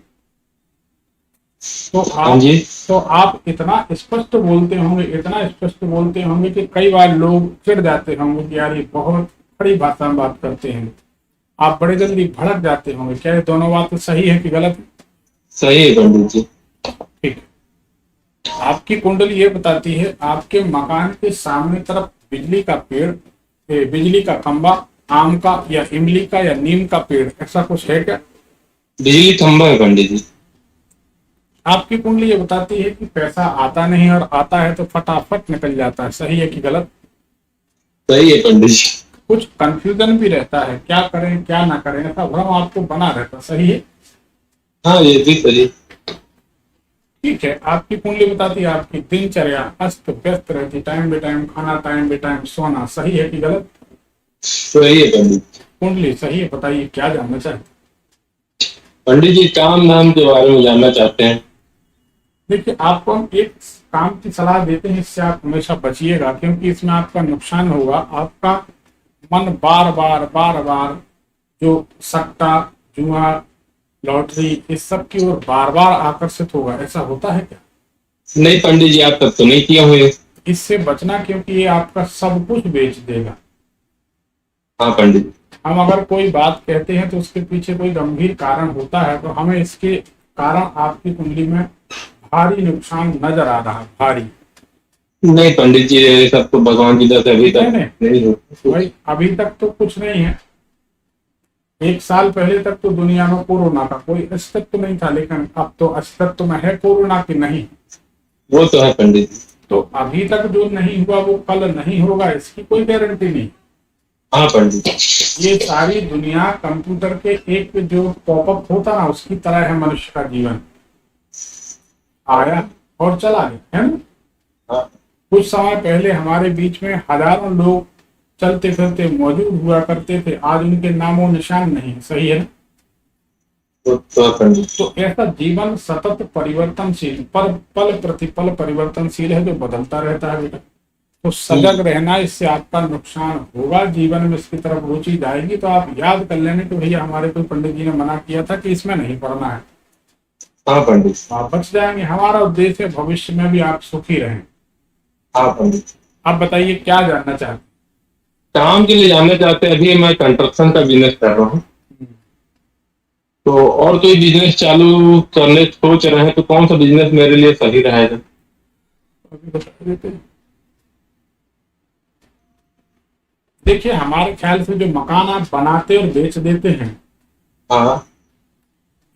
तो हाँ आप जी। तो आप इतना स्पष्ट बोलते होंगे, इतना स्पष्ट बोलते होंगे कि कई बार लोग चिढ़ जाते होंगे कि यार ये बहुत खड़ी भाषा में बात करते हैं। आप बड़े जल्दी भड़क जाते होंगे। क्या ये दोनों बातें सही है कि गलत है? सही है पंडित जी। ठीक है। आपकी कुंडली ये बताती है आपके मकान के सामने तरफ बिजली का पेड़, बिजली का खंबा, आम का या इमली का या नीम का पेड़, ऐसा कुछ है क्या? बिजली खंभा है पंडित जी। आपकी कुंडली ये बताती है कि पैसा आता नहीं और आता है तो फटाफट निकल जाता है। सही है कि गलत? सही है पंडित जी। कुछ कंफ्यूजन भी रहता है, क्या करें क्या ना करें, ऐसा भ्रम आपको बना रहता। सही है? हाँ ये भी सही। ठीक है। आपकी कुंडली बताती है आपकी दिनचर्या अस्त व्यस्त रहती, टाइम बे टाइम खाना, टाइम बे टाइम सोना। सही है कि गलत? सही है पंडित जी। कुंडली सही है। बताइए क्या जानना चाहते? पंडित जी काम नाम के बारे में जानना चाहते हैं। देखिए, आपको हम एक काम की सलाह देते हैं, इससे आप हमेशा बचिएगा क्योंकि इसमें आपका नुकसान होगा। आपका मन बार बार जो सट्टा, जुआ, लॉटरी, इस सब की ओर बार बार आकर्षित होगा। ऐसा होता है क्या? नहीं पंडित जी, आप तक तो नहीं किया हुए। इससे बचना, क्योंकि ये आपका सब कुछ बेच देगा। हाँ पंडित। हम अगर कोई बात कहते हैं तो उसके पीछे कोई गंभीर कारण होता है, तो हमें इसके कारण आपकी कुंडली में भारी नुकसान नजर आ रहा है। भारी नहीं पंडित जी, ये सब तो भगवान की दया से अभी तक नहीं हो। भाई, अभी तक तो कुछ नहीं है। 1 साल पहले तक तो दुनिया में कोरोना का कोई अस्तित्व नहीं था, लेकिन अब तो अस्तित्व में है कोरोना की नहीं। वो तो है पंडित जी। तो अभी तक जो नहीं हुआ वो कल नहीं होगा, इसकी कोई गारंटी नहीं। हाँ पंडित जी। ये सारी दुनिया कंप्यूटर के एक जो पॉपअप होता ना, उसकी तरह है मनुष्य का जीवन। आया और चला गया, है ना? हाँ कुछ समय पहले हमारे बीच में हजारों लोग चलते फिरते मौजूद हुआ करते थे, आज उनके नामो निशान नहीं है। सही है ना? वो तो है पंडित। तो ऐसा जीवन सतत परिवर्तनशील, पर पल प्रतिपल परिवर्तनशील है, जो बदलता रहता है बेटा। तो सजग रहना, इससे आपका नुकसान होगा। जीवन में इसकी तरफ रुचि जाएगी तो आप याद कर लेने कि भैया हमारे कोई पंडित जी ने मना किया था कि इसमें नहीं पढ़ना है। हाँ पंडित। आप बच जाएंगे। हमारा उद्देश्य है भविष्य में भी आप सुखी रहें। हाँ पंडित। आप बताइए क्या जानना चाहते काम के लिए जानना चाहते हैं। अभी मैं कंस्ट्रक्शन का बिजनेस कर रहा हूँ, तो और कोई बिजनेस चालू करने सोच रहे हैं, तो कौन सा बिजनेस मेरे लिए सही रहेगा? हैं? अभी बता देते हैं। देखिए, हमारे ख्याल से जो मकान आप बनाते और बेच देते हैं, हाँ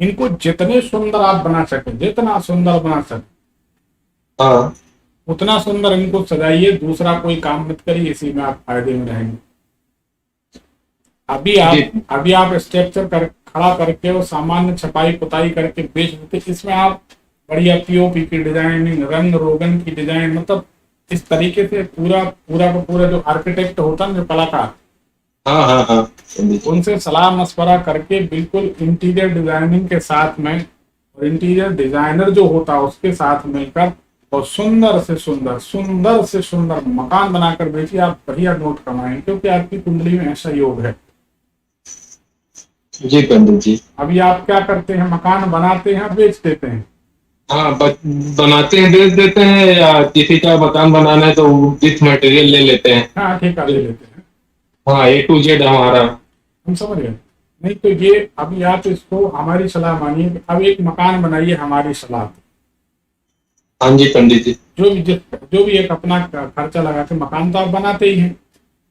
इनको जितने सुंदर आप बना सके, जितना सुंदर बना सके हाँ। उतना सुंदर इनको सजाइए। दूसरा कोई काम मत करिए, इसी में आप फायदे में रहेंगे। अभी आप स्ट्रक्चर खड़ा करके और सामान्य छपाई पुताई करके बेच देते, इसमें आप बढ़िया पीओपी की डिजाइनिंग, रंग रोगन की डिजाइन, मतलब इस तरीके से पूरा का पूरा जो आर्किटेक्ट होता है, जो कलाकार, हाँ हाँ हाँ पंडित। उनसे सलाह मशवरा करके बिल्कुल इंटीरियर डिजाइनिंग के साथ में, और इंटीरियर डिजाइनर जो होता है उसके साथ मिलकर, और सुंदर से सुंदर मकान बनाकर बेचिए। आप बढ़िया नोट कमाएंगे, क्योंकि आपकी कुंडली में ऐसा योग है। जी पंडित जी। अभी आप क्या करते हैं? मकान बनाते हैं, बेच देते हैं? हाँ बनाते हैं, बेच देते हैं, या किसी का मकान बनाना है तो जिस मटेरियल ले लेते हैं। हाँ, ठेका ले लेते हैं। हाँ A to Z हमारा। हम समझ गए। नहीं तो ये अभी आप इसको हमारी सलाह मानिए। अब एक मकान बनाइए हमारी सलाह। हाँ जी पंडित जी। जो भी एक अपना खर्चा लगा के मकान तो आप बनाते ही हैं,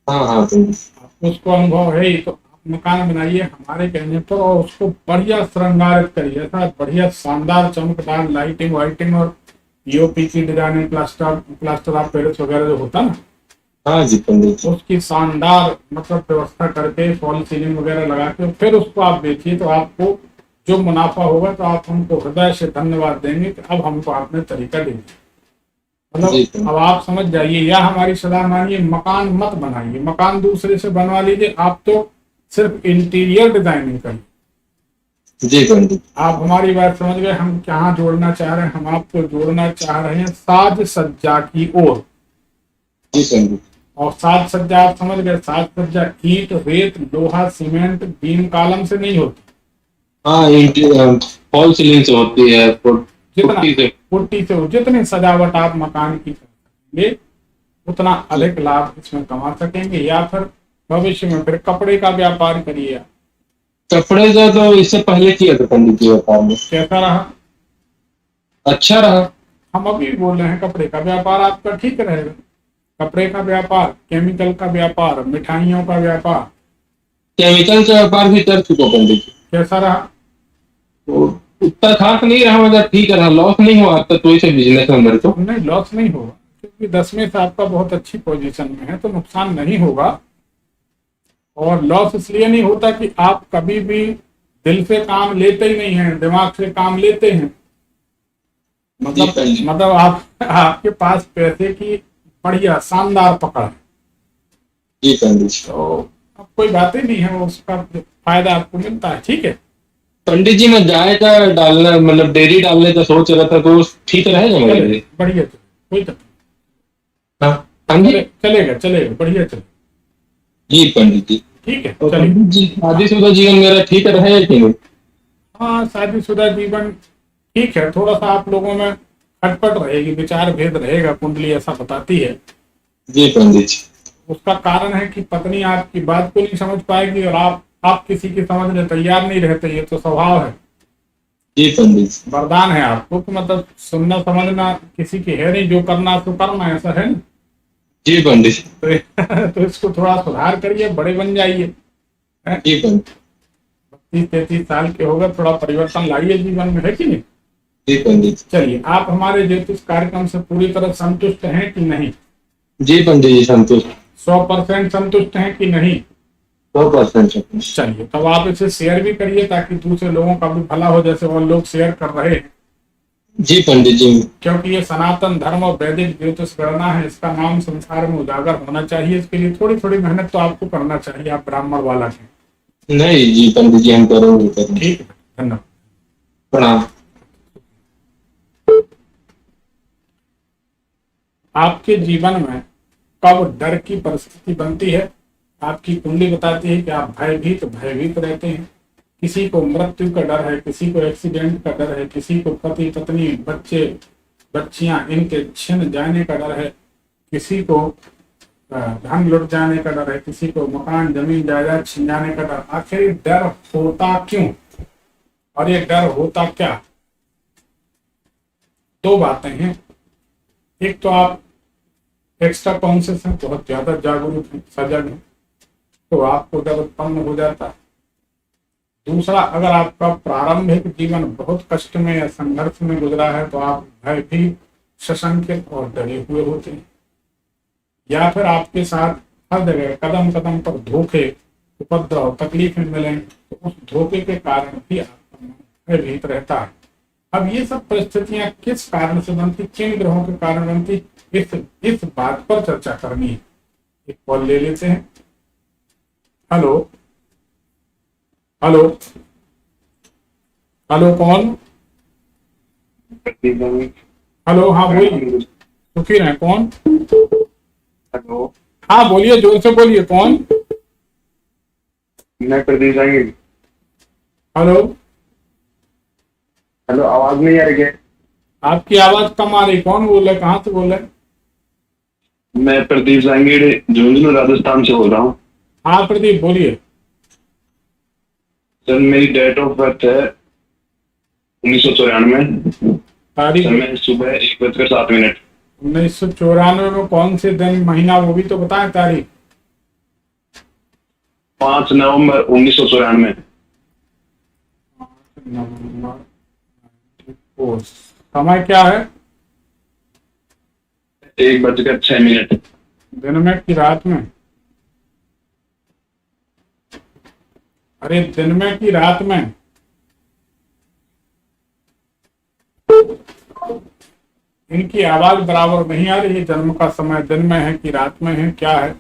हाँ हाँ पंडित। आपको उसको अनुभव है ही, तो आप मकान बनाइए हमारे कहने पर, और उसको बढ़िया श्रृंगारित करिए। ऐसा बढ़िया शानदार चमकदार लाइटिंग वाइटिंग और पीओपी की डिजाइनिंग, प्लास्टर ऑफ पेरिस वगैरह जो होता ना, हाँ जी पंडित जी। उसकी शानदार मतलब व्यवस्था करके फॉल सीलिंग वगैरह लगा के फिर उसको आप बेचिए, तो आपको जो मुनाफा होगा तो आप हमको हृदय से धन्यवाद देंगे कि अब हमको आपने तरीका दे दिया। मतलब अब आप समझ जाइए, या हमारी सलाह मानिए, मकान मत बनाइए, मकान दूसरे से बनवा लीजिए। आप तो सिर्फ इंटीरियर डिजाइनिंग करिए, जी पंडित। आप हमारी बात समझ गए, हम कहाँ जोड़ना चाह रहे हैं? हम आपको जोड़ना चाह रहे हैं साज सज्जा की ओर। जी पंडित। और साज सज्जा आप समझ गए, साज सज्जा ईंट, रेत, लोहा, सीमेंट, बीम, कॉलम से नहीं होती। हाँ, फॉल सीलिंग से होती है, जितना पुट्टी से। पुट्टी से हो, जितनी सजावट आप मकान की कर सकेंगे उतना अधिक लाभ इसमें कमा सकेंगे। या फिर भविष्य में फिर कपड़े का व्यापार करिए आप। कपड़े का तो इससे पहले किया था पंडित जी, व्यापार में कैसा रहा? अच्छा रहा। हम अभी बोल रहे हैं कपड़े का व्यापार आपका ठीक रहेगा। कपड़े का व्यापार, केमिकल का व्यापार, मिठाइयों का व्यापार, केमिकल का व्यापार भी कर चुका पंडित जी। कैसा रहा? तो उतना खास नहीं रहा, मगर ठीक रहा, लॉस नहीं हुआ अब तक कोई से बिजनेस में मेरे को। नहीं, लॉस नहीं होगा, क्योंकि 10वें से आपका बहुत अच्छी पोजीशन में है, तो नुकसान नहीं होगा। और लॉस इसलिए नहीं होता कि आप कभी भी दिल से काम लेते ही नहीं हैं, दिमाग से काम लेते हैं। जी पंडित। मतलब आपके पास पैसे की बढ़िया शानदार पकड़ है, जी पंडित जी। तो अब कोई बात ही नहीं है, वो उसका फायदा आपको मिलता है। ठीक है पंडित जी, मैं गाय का डालना, मतलब डेयरी डालने का सोच रहा था, तो ठीक रहेगा मेरे चले, लिए? बढ़िया चले, कोई तकलीफ हाँ हाँ जी। चलेगा चलेगा, बढ़िया चले। जी पंडित जी। ठीक है, तो चलिए। पंडित जी, शादीशुदा जीवन मेरा ठीक रहेगा कि नहीं? हाँ, शादीशुदा जीवन ठीक है, थोड़ा सा आप लोगों में खटपट रहेगी, विचार भेद रहेगा, कुंडली ऐसा बताती है। जी पंडित जी। उसका कारण है कि पत्नी आपकी बात को नहीं समझ पाएगी और आप किसी की समझने तैयार नहीं रहते। ये तो स्वभाव है, जी पंडित जी। वरदान है आपको कि मतलब सुनना समझना किसी की है नहीं, जो करना तो करना, ऐसा है ना। जी पंडित जी। तो इसको थोड़ा सुधार करिए, बड़े बन जाइए। जी पंडित। 32-33 साल के हो गए, थोड़ा परिवर्तन लाइए जीवन में, है कि नहीं? जी पंडित जी। चलिए, आप हमारे ज्योतिष कार्यक्रम से पूरी तरह संतुष्ट हैं कि नहीं? जी पंडित जी, संतुष्ट। 100% संतुष्ट हैं कि नहीं? 100% संतुष्ट। चलिए, तब आप इसे शेयर भी करिए ताकि दूसरे लोगों का भी भला हो, जैसे और लोग शेयर कर रहे हैं। जी पंडित जी। क्योंकि ये सनातन धर्म और वैदिक ज्योतिष गणना है, इसका नाम संसार में उजागर होना चाहिए। इसके लिए थोड़ी थोड़ी मेहनत तो आपको करना चाहिए, आप ब्राह्मण वाला हैं। नहीं जी पंडित जी, हम करोगे करेंगे। ठीक है, धन्यवाद। प्रणाम। आपके जीवन में कब डर की परिस्थिति बनती है? आपकी कुंडली बताती है कि आप भयभीत रहते हैं। किसी को मृत्यु का डर है, किसी को एक्सीडेंट का डर है, किसी को पति पत्नी बच्चे बच्चियां इनके छिन जाने का डर है, किसी को धन लुट जाने का डर है, किसी को मकान जमीन जायदाद छिन जाने का डर। आखिर डर होता क्यों और ये डर होता क्या? दो बातें हैं। एक तो आप एक्स्ट्रा कॉन्शियस हैं, बहुत ज्यादा जागरूक हैं, सजग हैं, तो आपको डर उत्पन्न हो जाता है। दूसरा, अगर आपका प्रारंभिक जीवन बहुत कष्ट में या संघर्ष में गुजरा है तो आप भयभीत, सशंकित और डरे हुए होते हैं। या फिर आपके साथ हर जगह कदम कदम पर धोखे, उपद्रव, तकलीफें मिलें तो उस धोखे के कारण भी आपका मन भयभीत रहता है। अब ये सब परिस्थितियां किस कारण से बनती, किन ग्रहों के कारण बनती, इस बात पर चर्चा करनी है। एक कॉल ले लेते हैं। हेलो हेलो हेलो, कौन? हेलो, हाँ बोलिए, सुखी रहे, कौन? हेलो, हाँ बोलिए, जोर से बोलिए, कौन? मैं प्रदीप जाएंगे। हेलो, हेलो, आवाज नहीं आ रही है? आपकी आवाज कम आ रही, कौन बोल रहे, कहाँ से बोल रहे? मैं प्रदीप जांगीड़ झुंझुनू राजस्थान से बोल रहा हूँ। हाँ प्रदीप, बोलिए। सर, मेरी डेट ऑफ बर्थ है 1994। तारीख? समय सुबह 1:07। 1994 में कौन से दिन, महीना, वो भी तो बताएं तारीख। 5 नवंबर 1994। समय क्या है? 1:06। दिन में कि रात में? अरे दिन में कि रात में? इनकी आवाज बराबर नहीं आ रही है। जन्म का समय दिन में है कि रात में है, क्या है,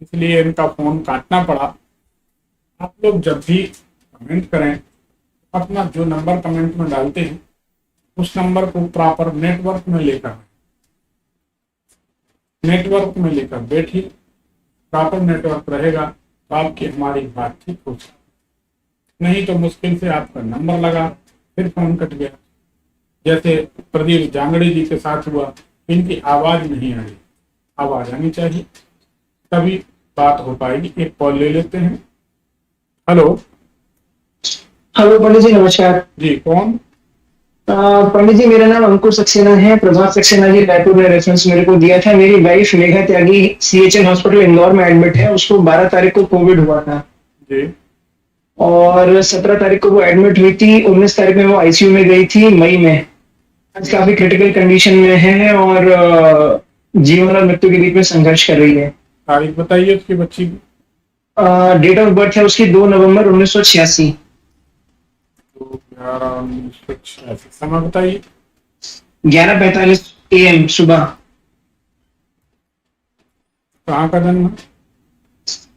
इसलिए इनका फोन काटना पड़ा। आप लोग जब भी कमेंट करें अपना जो नंबर कमेंट में डालते हैं उस नंबर को प्रॉपर नेटवर्क में लेकर बैठिए। प्रॉपर नेटवर्क रहेगा तो आपकी हमारी बातचीत हो सकती, नहीं तो मुश्किल से आपका नंबर लगा फिर फोन कट गया। जैसे प्रदीप जांगड़े जी के साथ हुआ, इनकी आवाज नहीं आई, आवाज आनी चाहिए तभी बात हो पाएगी। एक कॉल ले लेते हैं। हेलो हेलो पंडित जी, नमस्कार। जी, कौन? पंडित जी, मेरा नाम अंकुर सक्सेना है। प्रभात सक्सेना जी रायपुर ने रेफरेंस मेरे को दिया था। मेरी वाइफ मेघा त्यागी CHN हॉस्पिटल इंदौर में एडमिट है। उसको 12 तारीख को कोविड हुआ था जी, और 17 तारीख को वो एडमिट हुई थी। 19 तारीख में वो ICU में गई थी मई में। आज काफी क्रिटिकल कंडीशन में है और जीवन और मृत्यु के बीच में संघर्ष कर रही है। तारीख बताइए उसकी बच्ची की। डेट ऑफ बर्थ है उसकी 2 नवंबर 1986। 11/1986। समय बताइए। 11:45 AM सुबह। कहाँ का जन्म?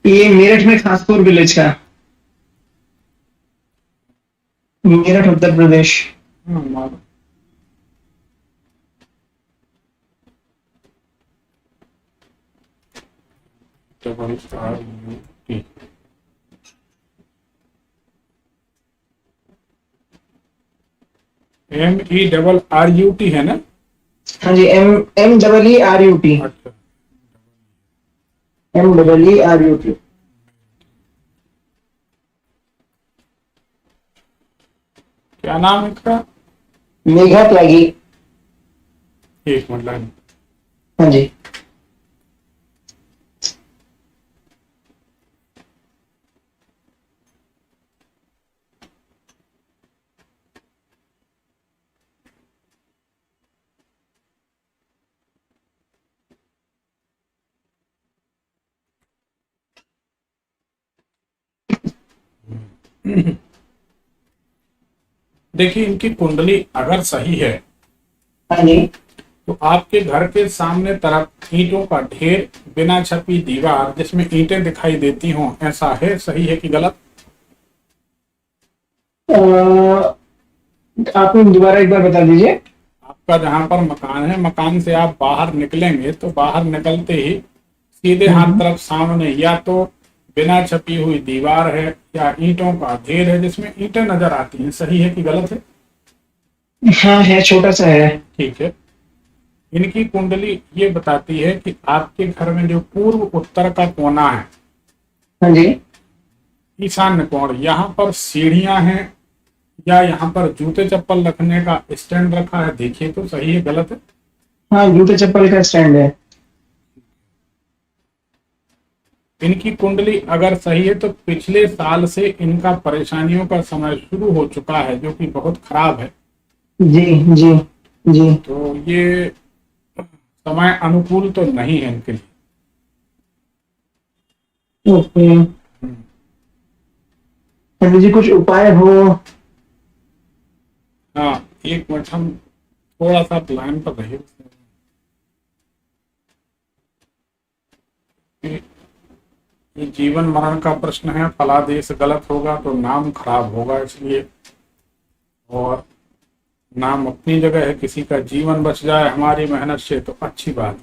ये मेरठ में खासपुर विलेज का। मेरठ उत्तर प्रदेश। मालूम। MERRUT है ना? हाँ जी, MERRUT। अच्छा, MERRUT। क्या नाम है इसका? मेघा त्यागी। एक मिनट लाइन। हाँ जी। देखिए, इनकी कुंडली अगर सही है हाँ जी। तो आपके घर के सामने तरफ ईंटों का ढेर, बिना छपी दीवार जिसमें ईंटें दिखाई देती हों, ऐसा है? सही है कि गलत? आप दोबारा एक बार बता दीजिए। आपका जहां पर मकान है, मकान से आप बाहर निकलेंगे तो बाहर निकलते ही सीधे हाथ तरफ सामने या तो बिना छपी हुई दीवार है या ईंटों का ढेर है जिसमें ईंटें नजर आती हैं। सही है कि गलत है? हाँ है, छोटा सा है। ठीक है। इनकी कुंडली ये बताती है कि आपके घर में जो पूर्व उत्तर का कोना है, हाँ जी। ईशान्य कोण, यहाँ पर सीढ़ियां हैं या यहाँ पर जूते चप्पल रखने का स्टैंड रखा है। देखिए तो सही है गलत है? हाँ, जूते चप्पल का स्टैंड है। इनकी कुंडली अगर सही है तो पिछले साल से इनका परेशानियों का समय शुरू हो चुका है, जो कि बहुत खराब है। जी जी जी। तो ये समय अनुकूल तो नहीं है इनके लिए। ओके पंडित जी, कुछ उपाय हो? हाँ, एक मिनट, हम थोड़ा सा लाइन पर रहिए। ये जीवन मरण का प्रश्न है। फलादेश गलत होगा तो नाम खराब होगा, इसलिए। और नाम अपनी जगह है, किसी का जीवन बच जाए हमारी मेहनत से तो अच्छी बात।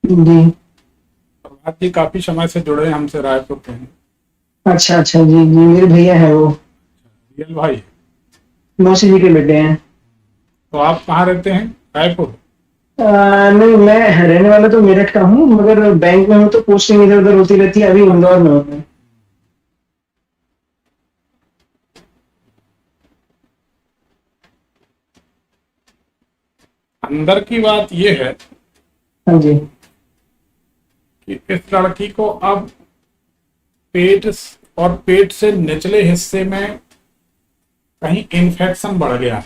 जी। प्रभात जी काफी समय से जुड़े हैं हमसे, रायपुर के हैं। अच्छा अच्छा, जी जी, मेरे भैया है वो। रियल भाई? मौसी जी के बेटे हैं। तो आप कहाँ रहते हैं? रायपुर? नहीं, मैं रहने वाला तो मेरठ का हूँ, मगर बैंक में हूँ तो पोस्टिंग इधर उधर होती रहती है। अभी इंदौर में हूँ मैं। अंदर की बात यह है हाँ जी। कि इस लड़की को अब पेट से निचले हिस्से में कहीं इन्फेक्शन बढ़ गया,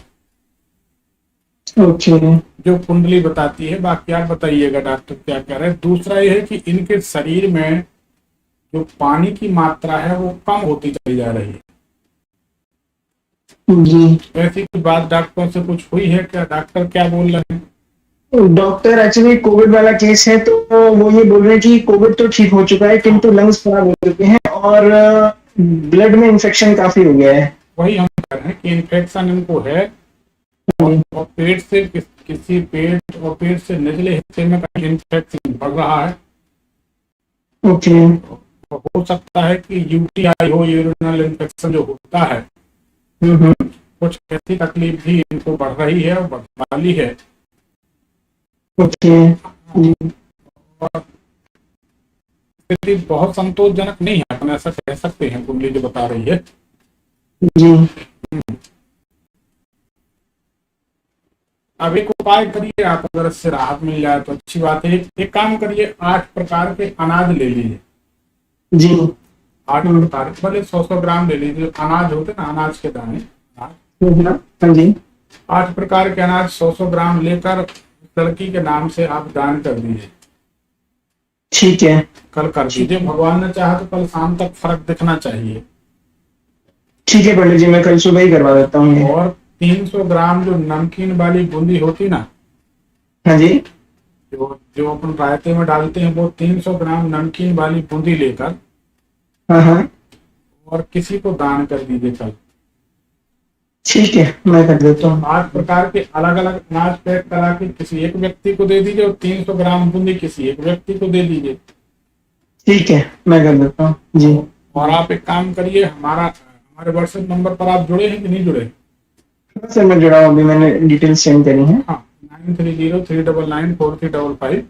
ओके। जो कुंडली बताती है। बाकी आप बताइएगा डॉक्टर क्या कह रहे हैं। दूसरा यह है कि इनके शरीर में जो पानी की मात्रा है वो कम होती चली जा रही है। जी। ऐसी कोई बात डॉक्टरों से कुछ हुई है क्या? डॉक्टर क्या बोल रहे हैं? डॉक्टर एक्चुअली कोविड वाला केस है तो वो ये बोल रहे हैं कि कोविड तो ठीक हो चुका है, किंतु लंग्स खराब हो चुके हैं और ब्लड में इन्फेक्शन काफी हो गया है। वही हम हैं कि इन्फेक्शन इनको है और पेट से किसी पेट और पेट से निचले हिस्से में कहीं इन्फेक्शन बढ़ रहा है। ओके। हो सकता है कि यूटीआई हो, यूरिनल इन्फेक्शन जो होता है, कुछ ऐसी तकलीफ भी इनको बढ़ रही है और बढ़ने वाली है। ओके। और स्थिति बहुत संतोषजनक नहीं है, अपन ऐसा कह सकते हैं, कुंडली जो बता रही है। जी। अब एक उपाय करिए आप, अगर इससे राहत मिल जाए तो अच्छी बात है। एक काम करिए, 8 प्रकार के अनाज ले लीजिए। जी। 8 प्रकार, भले 100 ग्राम ले लीजिए। अनाज होते ना, अनाज के दाने, हाँ जी। 8 प्रकार के अनाज 100 ग्राम लेकर लड़की के नाम से आप दान कर दीजिए। ठीक है। कल कर दीजिए, भगवान ने चाहा तो कल शाम तक फर्क दिखना चाहिए। ठीक है पंडित जी, मैं कल सुबह ही करवा देता हूँ ये। और 300 ग्राम जो नमकीन वाली बूंदी होती ना, हाँ जी। जो अपन रायते में डालते हैं, वो 300 ग्राम नमकीन वाली बूंदी लेकर हाँ हाँ। और किसी को दान कर दीजिए कल। ठीक है, मैं कर देता हूँ। 8 प्रकार के अलग अलग अनाज पैक करा के किसी एक व्यक्ति को दे दीजिए और 300 ग्राम बूंदी किसी एक व्यक्ति को दे दीजिए। ठीक है, मैं कर देता हूँ जी। और आप एक काम करिए, हमारे व्हाट्सएप नंबर पर आप जुड़े हैं कि नहीं जुड़े? सर मैं जुड़ा हूँ, अभी मैंने डिटेल सेंड करी है। हाँ, 9303994355।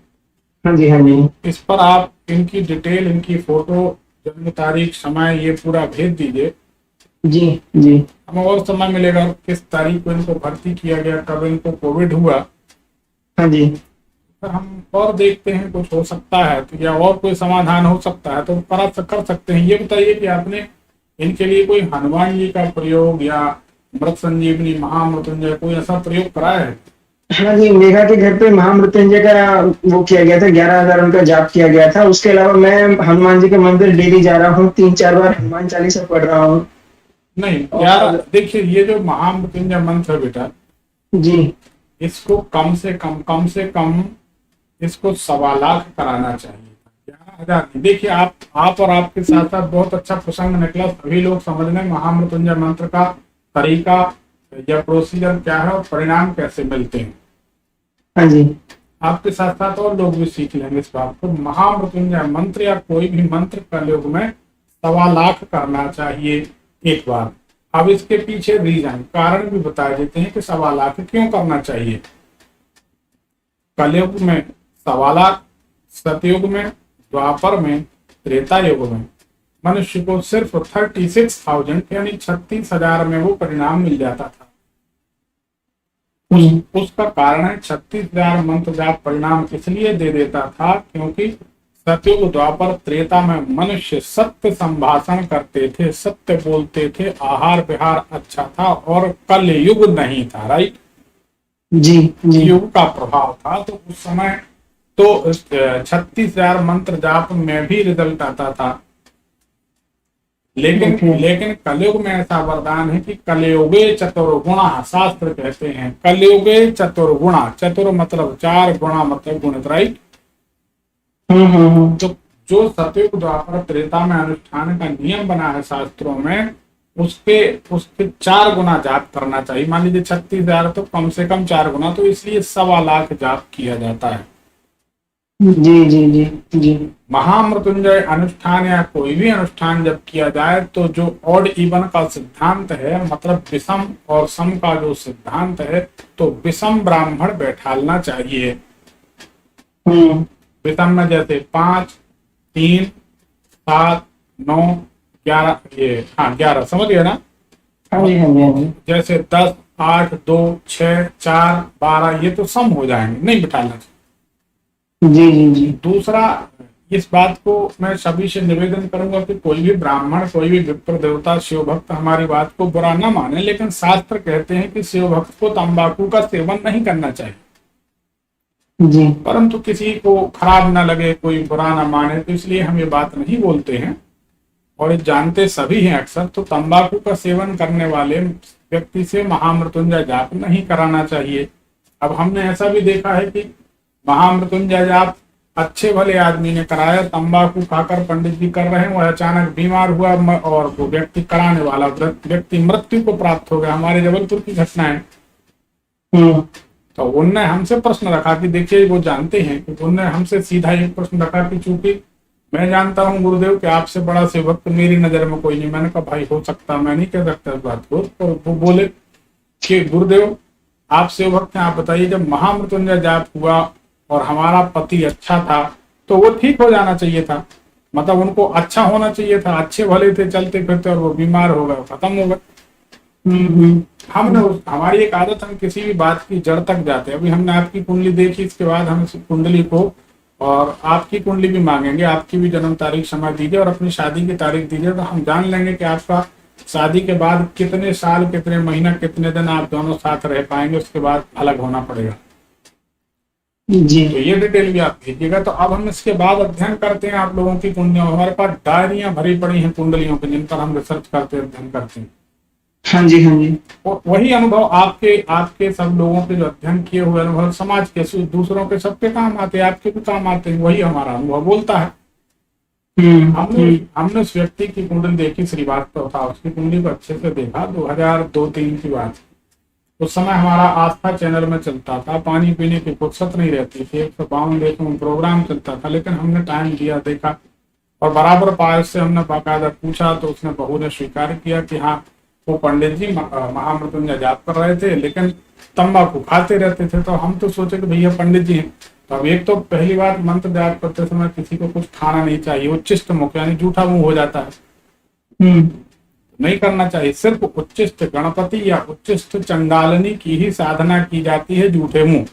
हाँ जी। हाँ जी। इस पर आप इनकी डिटेल, इनकी फोटो, जन्म तारीख, समय, ये पूरा भेज दीजिए। जी। जी। हमें और समय मिलेगा किस तारीख को इनको भर्ती किया गया, कब इनको कोविड हुआ, हाँ जी। तो हम और देखते हैं कुछ हो सकता है तो, या और कोई समाधान हो सकता है तो कर सकते हैं। ये बताइए कि आपने इनके लिए कोई हनुमान जी का प्रयोग या मृत संजीवनी, महामृत्युंजय, कोई ऐसा प्रयोग कराया है? हाँ जी, मेघा के घर पे महामृत्युंजय का वो किया गया था, 11,000 उनका जाप किया गया था। उसके अलावा मैं हनुमान जी के मंदिर डेली जा रहा हूँ, 3-4 बार हनुमान चालीसा पढ़ रहा हूँ। नहीं यार, देखिए ये जो महामृत्युंजय मंत्र है बेटा जी, इसको कम से कम इसको 1.25 लाख कराना चाहिए, 11,000 नहीं। देखिए आप और आपके साथ साथ बहुत अच्छा प्रसंग निकला, सभी लोग समझ लें महामृत्युंजय मंत्र का तरीका या प्रोसीजर क्या है और परिणाम कैसे मिलते हैं। हाँ जी। आपके साथ साथ और लोग भी सीख लेंगे इस बात को। महामृत्युंजय मंत्र या कोई भी मंत्र कलयुग में 1.25 लाख करना चाहिए एक बार। अब इसके पीछे रीजन, कारण भी बता देते हैं कि 1.25 लाख क्यों करना चाहिए। कलयुग में 1.25 लाख, सतयुग में, द्वापर में, त्रेता युग में मनुष्य को सिर्फ 36,000 यानी 36,000 में वो परिणाम मिल जाता था। उसका कारण है 36,000 मंत्र जाप परिणाम इसलिए दे देता था क्योंकि सतयुग, द्वापर, त्रेता में मनुष्य सत्य संभाषण करते थे, सत्य बोलते थे, आहार विहार अच्छा था और कल युग नहीं था। राइट जी। जी। युग का प्रभाव था, तो उस समय तो 36,000 मंत्र जाप में भी रिजल्ट आता था। लेकिन कलयुग में ऐसा वरदान है कि कलयुगे चतुर्गुणा, शास्त्र कहते हैं कलयुगे चतुर्गुणा, चतुर मतलब 4, गुणा मतलब गुणित। राइट। तो जो सतयुग, द्वापर, त्रेता में अनुष्ठान का नियम बना है शास्त्रों में, उसके 4 गुना जाप करना चाहिए। मान लीजिए 36,000 तो कम से कम 4 गुना, तो इसलिए 1.25 लाख जाप किया जाता है। जी। जी। जी। जी। महामृत्युंजय अनुष्ठान या कोई भी अनुष्ठान जब किया जाए तो जो ऑड इवन का सिद्धांत है, मतलब विषम और सम का जो सिद्धांत है, तो विषम ब्राह्मण बैठालना चाहिए। विषम में जैसे 5, 3, 7, 9, 11, ये 11 समझ गए ना। हाँ जी। हाँ जी। जैसे 10, 8, 2, 6, 4, 12 ये तो सम हो जाएंगे, नहीं बैठालना चाहिए। जी। जी। जी। दूसरा, इस बात को मैं सभी से निवेदन करूंगा कि कोई भी ब्राह्मण, कोई भी विप्र देवता, शिव भक्त हमारी बात को बुरा ना माने, लेकिन शास्त्र कहते हैं कि शिव भक्त को तंबाकू का सेवन नहीं करना चाहिए। जी। परंतु किसी को खराब ना लगे, कोई बुरा ना माने, तो इसलिए हम ये बात नहीं बोलते हैं और जानते सभी हैं अक्सर। तो तंबाकू का सेवन करने वाले व्यक्ति से महामृत्युंजय जाप नहीं कराना चाहिए। अब हमने ऐसा भी देखा है कि महामृत्युंजय जाप अच्छे भले आदमी ने कराया, तंबाकू खाकर पंडित जी कर रहे हैं, वह अचानक बीमार हुआ और वो व्यक्ति कराने वाला व्यक्ति मृत्यु को प्राप्त हो गया। हमारे जबलपुर की घटना है। तो उनने हमसे प्रश्न रखा कि देखिए, वो जानते हैं कि उनने हमसे सीधा एक प्रश्न रखा कि चूंकि मैं जानता हूँ गुरुदेव कि आपसे बड़ा सेवक तो मेरी नजर में कोई नहीं। मैंने कहा भाई हो सकता, मैं नहीं कह सकता इस बात को। तो वो बोले कि गुरुदेव आप सेवक हैं, आप बताइए जब महामृत्युंजय जाप हुआ और हमारा पति अच्छा था तो वो ठीक हो जाना चाहिए था, मतलब उनको अच्छा होना चाहिए था, अच्छे भले थे, चलते फिरते, और वो बीमार हो गए, खत्म हो गए। हमारी एक आदत, हम किसी भी बात की जड़ तक जाते हैं। अभी हमने आपकी कुंडली देखी, इसके बाद हम इस कुंडली को और आपकी कुंडली भी मांगेंगे, आपकी भी जन्म तारीख समय दीजिए और अपनी शादी की तारीख दीजिए, तो हम जान लेंगे कि आपका शादी के बाद कितने साल, कितने महीना, कितने दिन आप दोनों साथ रह पाएंगे, उसके बाद अलग होना पड़ेगा जी। तो ये डिटेल भी आप भेजिएगा। तो अब हम इसके बाद अध्ययन करते हैं आप लोगों की कुंडलियों। हमारे पास डायरियां भरी पड़ी हैं कुंडलियों की, जिन पर हम रिसर्च करते हैं, अध्ययन करते हैं। हाँ जी, हाँ जी। और वही अनुभव आपके सब लोगों के जो अध्ययन किए हुए अनुभव समाज के दूसरों के सबके काम आते हैं, आपके भी काम आते हैं। वही हमारा अनुभव बोलता है। हमने उस व्यक्ति की कुंडली देखी, श्रीवास्तव था, उसकी कुंडली को अच्छे से देखा। 2002-3 की बात। उस समय हमारा आस्था चैनल में चलता था, पानी पीने की फुर्सत नहीं रहती थी, 152 प्रोग्राम चलता था, लेकिन हमने टाइम दिया, देखा और बराबर पास से हमने बाकायदा पूछा तो उसने बहू ने स्वीकार किया कि हाँ वो पंडित जी महामृत्युंजय जाप कर रहे थे, लेकिन तंबाकू खाते रहते थे। तो हम तो सोचे कि भैया पंडित जी हैं, तो अब एक तो पहली बात, मंत्र जाप करते समय किसी को कुछ खाना नहीं चाहिए, उच्चिष्ट मुख यानी जूठा मुंह हो जाता है, नहीं करना चाहिए। सिर्फ उच्चिष्ट गणपति या उच्चिष्ट चंडालिनी की ही साधना की जाती है जूठे मुंह।